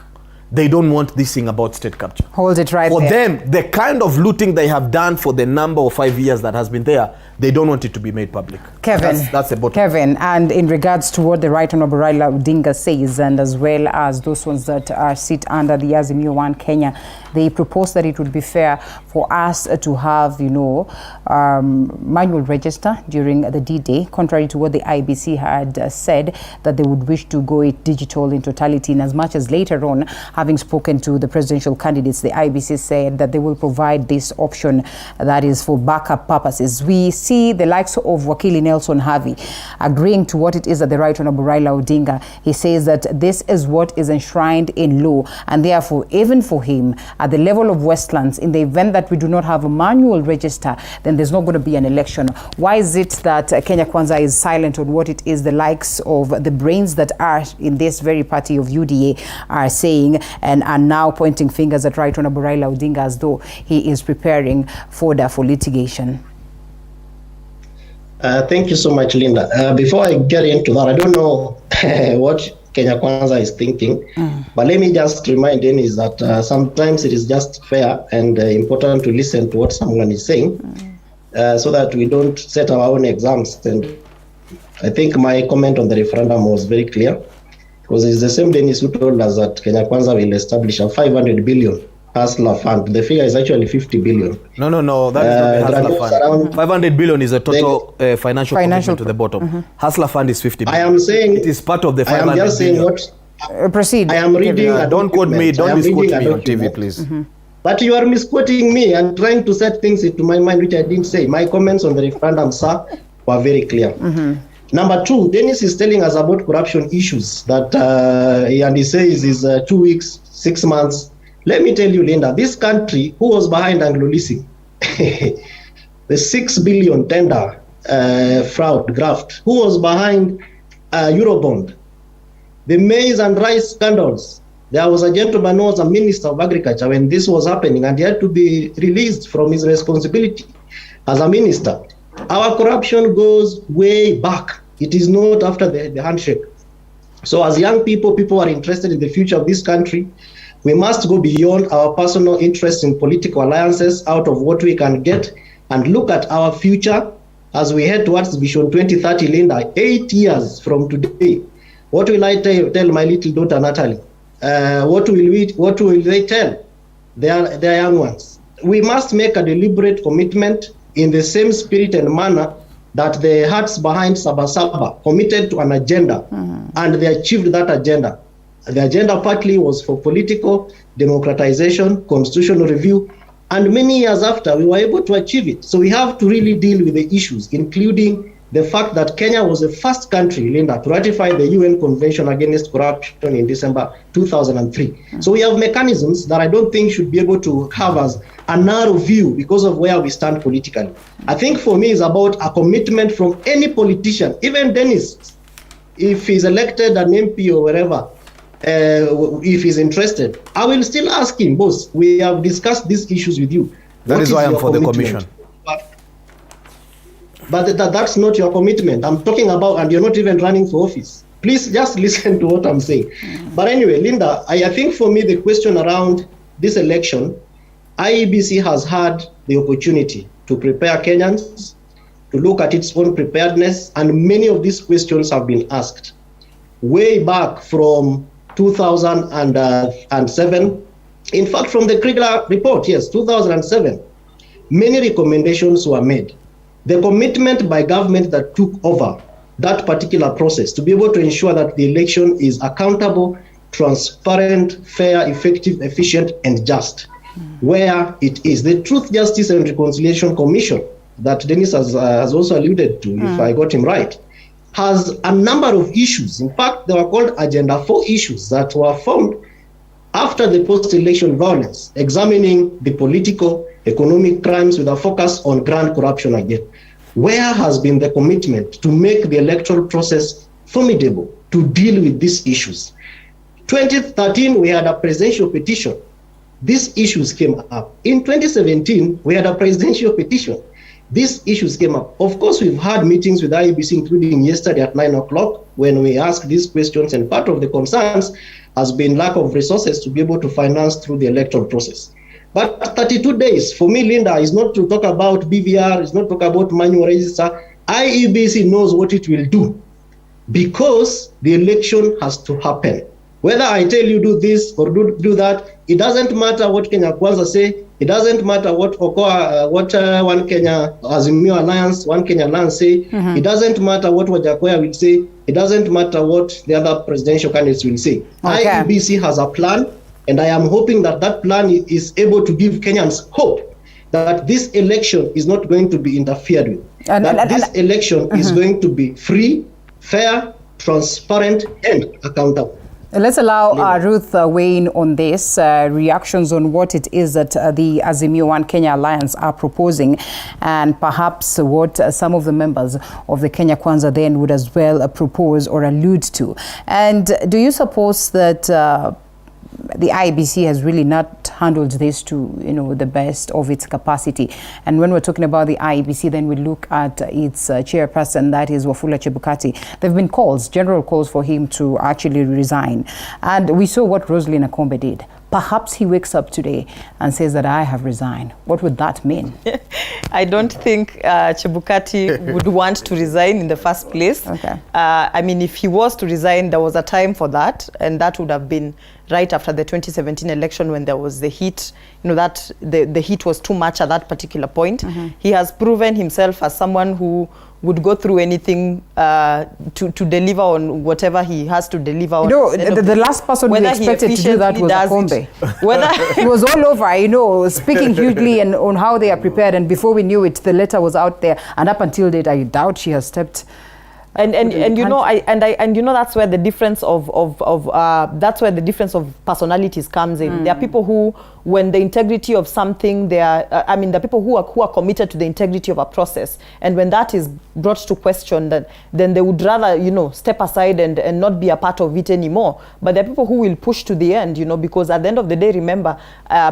they don't want this thing about state capture. Hold it right for there. them, the kind of looting they have done for the number of 5 years that has been there, they don't want it to be made public. Kevin, that's the bottom. Kevin, and in regards to what the Right Honorable Raila Odinga says, and as well as those ones that sit under the Azimio One Kenya, they propose that it would be fair for us to have, manual register during the D-Day, contrary to what the IBC had said, that they would wish to go it digital in totality. In as much as later on, having spoken to the presidential candidates, the IBC said that they will provide this option that is for backup purposes. We see the likes of Wakili Nelson Harvey agreeing to what it is that the Right Honorable Raila Odinga, he says that this is what is enshrined in law, and therefore even for him at the level of Westlands, in the event that we do not have a manual register, then there's not going to be an election. Why is it that Kenya Kwanza is silent on what it is the likes of the brains that are in this very party of UDA are saying, and are now pointing fingers at Right Honorable Raila Odinga as though he is preparing for litigation? Thank you so much, Linda. Before I get into that, I don't know what Kenya Kwanza is thinking, but let me just remind Dennis that sometimes it is just fair and important to listen to what someone is saying so that we don't set our own exams. And I think my comment on the referendum was very clear, because it's the same Dennis who told us that Kenya Kwanza will establish a 500 billion Hustler Fund. The figure is actually 50 billion. No, that is not the Hustler Fund. 500 billion is a total financial commitment to the bottom. Hustler Fund is 50 billion. I am saying it is part of the 500 billion. I am just saying what... proceed. I am reading... don't quote me, don't misquote me on TV, please. But you are misquoting me and trying to set things into my mind, which I didn't say. My comments on the referendum, sir, were very clear. Number two, Dennis is telling us about corruption issues that and he says is 2 weeks, 6 months. Let me tell you, Linda, this country, who was behind Anglo-leasing? The 6 billion tender fraud, graft. Who was behind Eurobond? The maize and rice scandals. There was a gentleman who was a minister of agriculture when this was happening, and he had to be released from his responsibility as a minister. Our corruption goes way back. It is not after the handshake. So as young people who are interested in the future of this country, we must go beyond our personal interests in political alliances out of what we can get and look at our future as we head towards Vision 2030, Linda, 8 years from today. What will I tell my little daughter, Natalie? What will they tell their young ones? We must make a deliberate commitment in the same spirit and manner that the hearts behind Sabasaba committed to an agenda, and they achieved that agenda. The agenda partly was for political democratization, constitutional review, and many years after, we were able to achieve it. So we have to really deal with the issues, including the fact that Kenya was the first country, Linda, to ratify the UN Convention Against Corruption in December 2003. So we have mechanisms that I don't think should be able to have as a narrow view because of where we stand politically. I think for me it's about a commitment from any politician, even Dennis, if he's elected an MP or wherever, if he's interested, I will still ask him, boss, we have discussed these issues with you. That is why I'm for the commission. But that's not your commitment. I'm talking about, and you're not even running for office. Please just listen to what I'm saying. But anyway, Linda, I think for me, the question around this election, IEBC has had the opportunity to prepare Kenyans, to look at its own preparedness, and many of these questions have been asked. Way back from 2007, in fact, from the Kriegler report, yes, 2007, many recommendations were made. The commitment by government that took over that particular process, to be able to ensure that the election is accountable, transparent, fair, effective, efficient, and just, where it is. The Truth, Justice, and Reconciliation Commission that Dennis has also alluded to, if I got him right, has a number of issues. In fact, they were called Agenda 4 issues that were formed after the post-election violence, examining the political, economic crimes with a focus on grand corruption again. Where has been the commitment to make the electoral process formidable to deal with these issues? 2013, we had a presidential petition. These issues came up. In 2017, we had a presidential petition. These issues came up. Of course, we've had meetings with IEBC, including yesterday at 9 o'clock, when we asked these questions, and part of the concerns has been lack of resources to be able to finance through the electoral process. But 32 days, for me, Linda, is not to talk about BVR, is not to talk about manual register. IEBC knows what it will do, because the election has to happen. Whether I tell you do this or do that, it doesn't matter what Kenya Kwanza say. It doesn't matter what One Kenya Azimio Alliance, One Kenya Alliance say. It doesn't matter what Wajakoya will say. It doesn't matter what the other presidential candidates will say. Okay. IEBC has a plan, and I am hoping that that plan is able to give Kenyans hope that this election is not going to be interfered with. This election is going to be free, fair, transparent, and accountable. Let's allow Ruth weigh in on this, reactions on what it is that the Azimio One Kenya Alliance are proposing, and perhaps what some of the members of the Kenya Kwanza then would as well propose or allude to. And do you suppose that the IEBC has really not handled this to, the best of its capacity? And when we're talking about the IEBC, then we look at its chairperson, that is Wafula Chebukati. There have been general calls for him to actually resign. And we saw what Rosalyn Akombe did. Perhaps he wakes up today and says that I have resigned. What would that mean? I don't think Chebukati would want to resign in the first place. Okay. I mean, if he was to resign, there was a time for that, and that would have been right after the 2017 election, when there was the heat, that the heat was too much at that particular point. He has proven himself as someone who would go through anything to deliver on whatever he has to deliver on. The last person we expected to do that was Akombe. He was all over, speaking hugely and on how they are prepared, and before we knew it, the letter was out there, and up until date, I doubt she has stepped. And that's where the difference of personalities comes in. There are people who, when the integrity of something, there are people who are committed to the integrity of a process, and when that is brought to question, then they would rather step aside and not be a part of it anymore. But there are people who will push to the end, because at the end of the day, remember,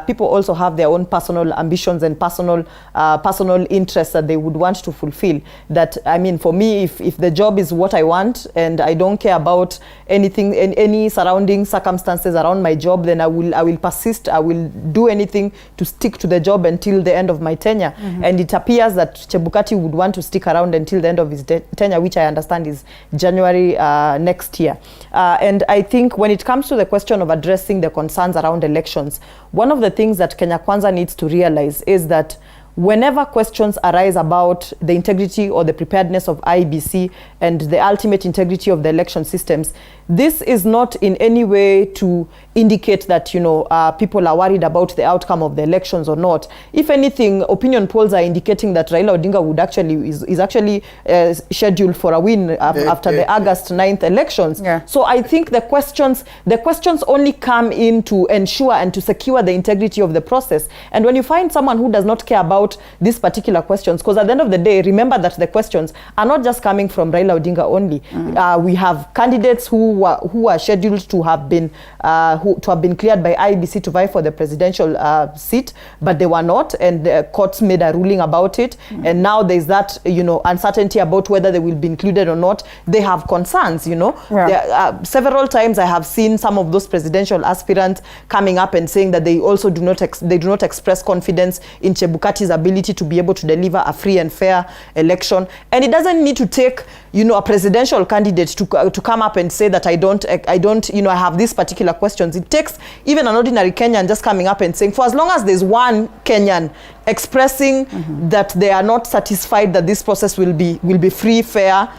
people also have their own personal ambitions and personal interests that they would want to fulfill. That, for me, if the job is what I want and I don't care about anything, any surrounding circumstances around my job, then I will persist. I will do anything to stick to the job until the end of my tenure. And it appears that Chebukati would want to stick around until the end of his tenure, which I understand is January next year. And I think when it comes to the question of addressing the concerns around elections, one of the things that Kenya Kwanza needs to realize is that whenever questions arise about the integrity or the preparedness of IEBC and the ultimate integrity of the election systems, this is not in any way to indicate that people are worried about the outcome of the elections or not. If anything, opinion polls are indicating that Raila Odinga would is actually scheduled for a win after the August 9th elections. So I think the questions only come in to ensure and to secure the integrity of the process. And when you find someone who does not care about these particular questions, because at the end of the day, remember that the questions are not just coming from Raila Odinga only. We have candidates who are scheduled to have been cleared by IEBC to vie for the presidential seat, but they were not, and the courts made a ruling about it. And now there's that uncertainty about whether they will be included or not. They have concerns. Several times I have seen some of those presidential aspirants coming up and saying that they also do not express confidence in Chebukati's ability to be able to deliver a free and fair election. And it doesn't need to take a presidential candidate to come up and say that I have these particular questions. It takes even an ordinary Kenyan just coming up and saying, for as long as there's one Kenyan expressing that they are not satisfied that this process will be free, fair,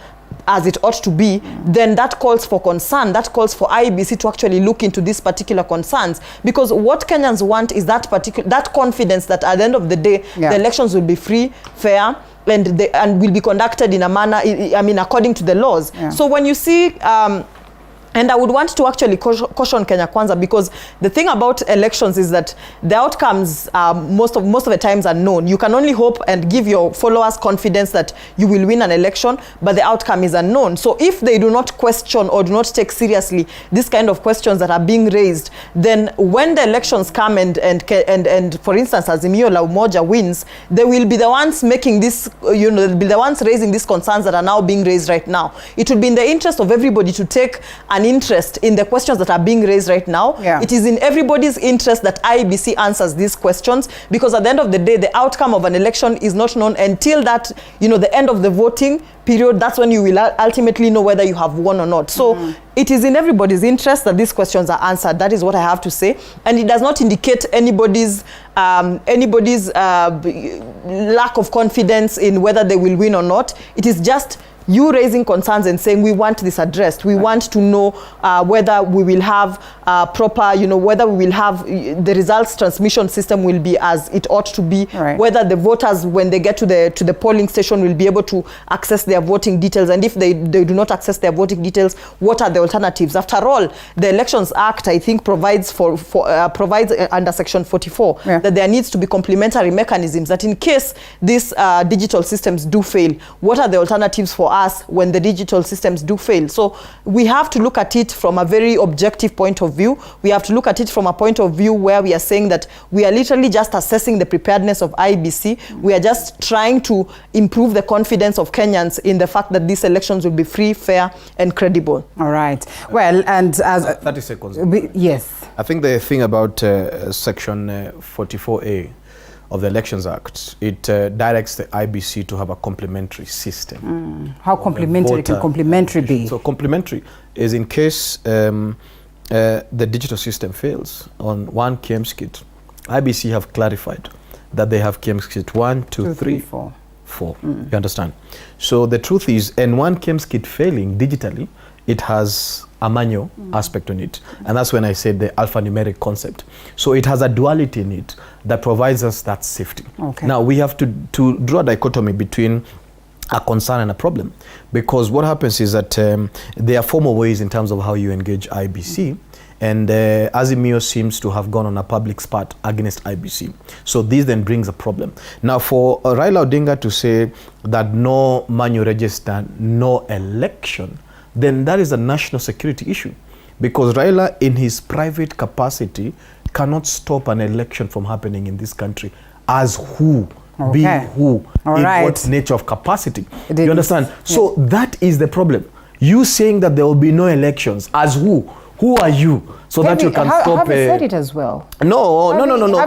as it ought to be, then that calls for concern. That calls for IEBC to actually look into these particular concerns, because what Kenyans want is that confidence that at the end of the day, the elections will be free, fair, and will be conducted in a manner, I mean, according to the laws. So when you see and I would want to actually caution Kenya Kwanza, because the thing about elections is that the outcomes most of the times are known. You can only hope and give your followers confidence that you will win an election, but the outcome is unknown. So if they do not question or do not take seriously this kind of questions that are being raised, then when the elections come and for instance, Azimio la Umoja wins, they will be the ones making this, they'll be the ones raising these concerns that are now being raised right now. It would be in the interest of everybody to take an interest in the questions that are being raised right now. It is in everybody's interest that IEBC answers these questions, because at the end of the day, the outcome of an election is not known until that, the end of the voting period. That's when you will ultimately know whether you have won or not. So it is in everybody's interest that these questions are answered. That is what I have to say. And it does not indicate anybody's lack of confidence in whether they will win or not. It is just you raising concerns and saying, we want this addressed. We want to know whether we will have proper, whether we will have the results transmission system will be as it ought to be, whether the voters, when they get to the polling station, will be able to access their voting details. And if they do not access their voting details, what are the alternatives? After all, the Elections Act, I think, provides provides under Section 44 that there needs to be complementary mechanisms that in case these digital systems do fail, what are the alternatives for us when the digital systems do fail? So we have to look at it from a very objective point of view. We have to look at it from a point of view where we are saying that we are literally just assessing the preparedness of IEBC. We are just trying to improve the confidence of Kenyans in the fact that these elections will be free, fair, and credible. All right. Well, and as 30 seconds. Yes. I think the thing about Section 44A of the Elections Act, it directs the IBC to have a complementary system. How complementary can complementary be? So complementary is in case the digital system fails on one KMS kit. IBC have clarified that they have KMS kit 1, 2, 3, 4. You understand? So the truth is, and one KMS kit failing digitally, it has a manual aspect on it. And that's when I said the alphanumeric concept. So it has a duality in it that provides us that safety. Now we have to draw a dichotomy between a concern and a problem, because what happens is that there are formal ways in terms of how you engage IBC, and Azimio seems to have gone on a public spat against IBC. So this then brings a problem. Now for Raila Odinga to say that no manual register, no election, then that is a national security issue, because Raila in his private capacity cannot stop an election from happening in this country. As who? Being who? In what nature of capacity? You understand? So that is the problem. You saying that there will be no elections, as who? Who are you? So that you can stop. Harvey said it as well. No.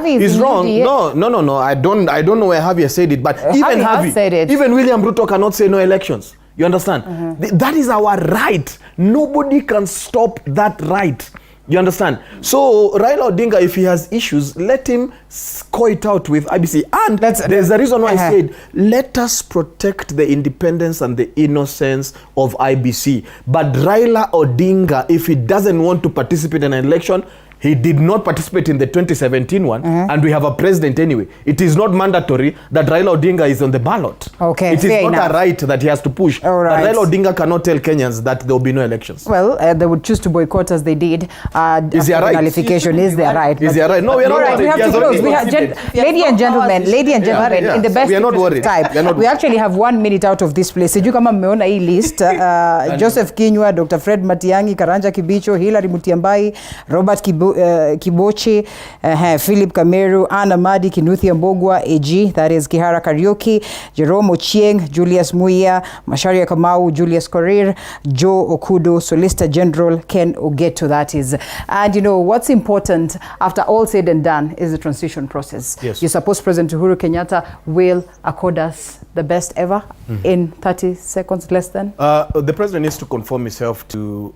He's wrong. No. I don't know where Harvey said it, but even Harvey said it. Even William Ruto cannot say no elections. You understand? That is our right. Nobody can stop that right. You understand? So Raila Odinga, if he has issues, let him score it out with IBC. And there's a reason why I said, let us protect the independence and the innocence of IBC. But Raila Odinga, if he doesn't want to participate in an election, he did not participate in the 2017 one, and we have a president anyway. It is not mandatory that Raila Odinga is on the ballot. It is not a right that he has to push. Raila Odinga cannot tell Kenyans that there will be no elections. Well, they would choose to boycott as they did. Is their right? Nullification is their right. Is their right? No, we are not worried. We have to close. Ladies and gentlemen, in the best interest of time, we actually have 1 minute out of this place. Sijui kama mmeona hii list. Joseph Kinyua, Dr. Fred Matiang'i, Karanja Kibicho, Hilary Mutyambai, Robert Kiboche, Philip Kameru, Anna Madi, Ruth Ambogo, AG, that is Kihara Kariuki, Jerome Ochieng, Julius Muia, Macharia Kamau, Julius Korir, Joe Okudo, Solicitor General Ken Ogeto, that is. And what's important after all said and done is the transition process. Yes. You suppose President Uhuru Kenyatta will accord us the best ever in 30 seconds, less than? The president needs to conform himself to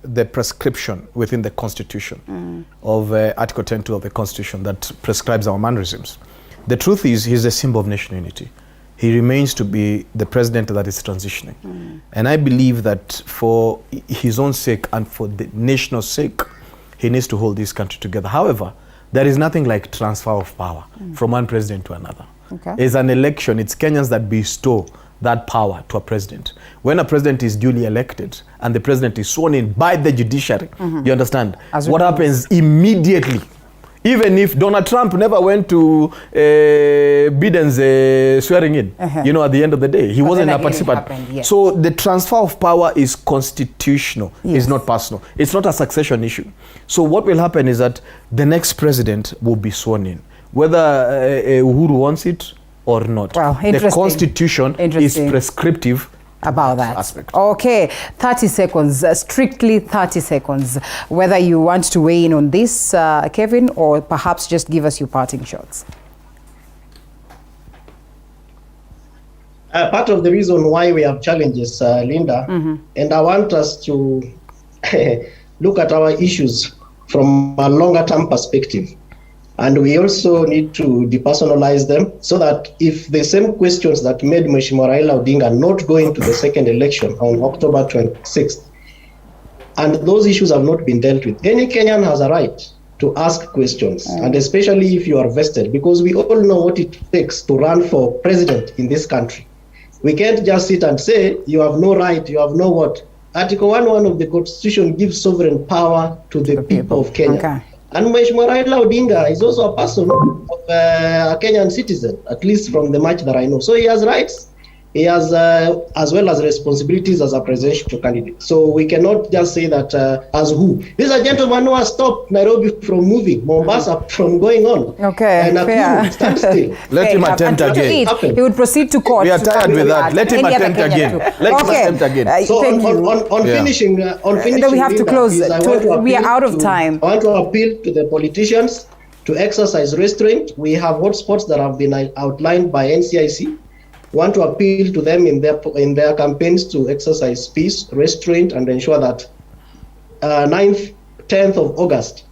the prescription within the Constitution of Article 10.2 of the Constitution that prescribes our mannerisms. The truth is, he's a symbol of national unity. he remains to be the president that is transitioning. And I believe that for his own sake and for the national sake, he needs to hold this country together. However, there is nothing like transfer of power from one president to another. It's an election. It's Kenyans that bestow that power to a president. When a president is duly elected and the president is sworn in by the judiciary, you understand? What happens immediately? Even if Donald Trump never went to Biden's swearing in, you know, at the end of the day, he wasn't a participant. So the transfer of power is constitutional, it's not personal. It's not a succession issue. So what will happen is that the next president will be sworn in, whether Uhuru wants it or not. Wow, the Constitution is prescriptive about that aspect. Okay, 30 seconds, strictly 30 seconds. Whether you want to weigh in on this, Kevin, or perhaps just give us your parting shots. Part of the reason why we have challenges, Linda, and I want us to look at our issues from a longer term perspective. And we also need to depersonalize them so that if the same questions that made Mheshimiwa Raila Odinga not going to the second election on October 26th, and those issues have not been dealt with, any Kenyan has a right to ask questions, and especially if you are vested, because we all know what it takes to run for president in this country. We can't just sit and say, you have no right, you have no what. Article 1.1 of the Constitution gives sovereign power to the people of Kenya. And Mheshimiwa Raila Odinga is also a person of a Kenyan citizen, at least from the much that I know. So he has rights. He has as well as responsibilities as a presidential candidate. So we cannot just say that as who. This is a gentleman who has stopped Nairobi from moving, Mombasa from going on. And stand still. Let him attempt again. He would proceed to court. We are tired with that. Let him attempt again. Let him attempt again. So on finishing, we have to close. We are out of time. I want to appeal to the politicians to exercise restraint. We have hotspots that have been outlined by NCIC. Want to appeal to them in their campaigns to exercise peace, restraint, and ensure that 9th, 10th of August,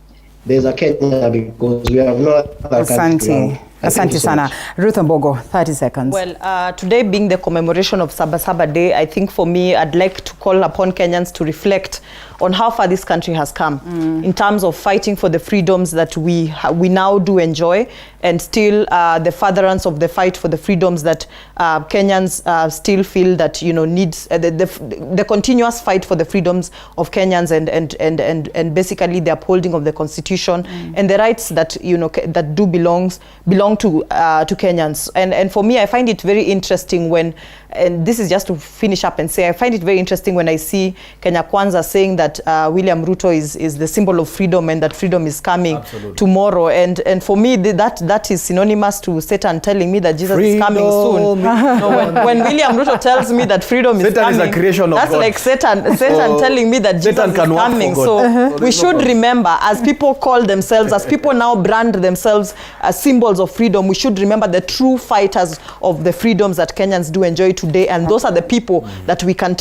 there's a Kenya, because we have no other country. Asante sana. Ruth Ambogo, 30 seconds. Well, today being the commemoration of Sabasaba Day, I think for me, I'd like to call upon Kenyans to reflect on how far this country has come in terms of fighting for the freedoms that we now do enjoy, and still the furtherance of the fight for the freedoms that Kenyans still feel that, you know, needs the continuous fight for the freedoms of Kenyans, and basically the upholding of the Constitution and the rights that, you know, that do belong to Kenyans. And for me, I find it very interesting when, and this is just to finish up and say, I find it very interesting when I see Kenya Kwanza saying that William Ruto is the symbol of freedom, and that freedom is coming tomorrow. And for me, that is synonymous to Satan telling me that Jesus is coming soon. No, when William Ruto tells me that freedom is coming, is a creation of that's God. Like Satan telling me that Jesus is coming. So we should remember, as people call themselves, as people now brand themselves as symbols of freedom, we should remember the true fighters of the freedoms that Kenyans do enjoy today, and those are the people that we can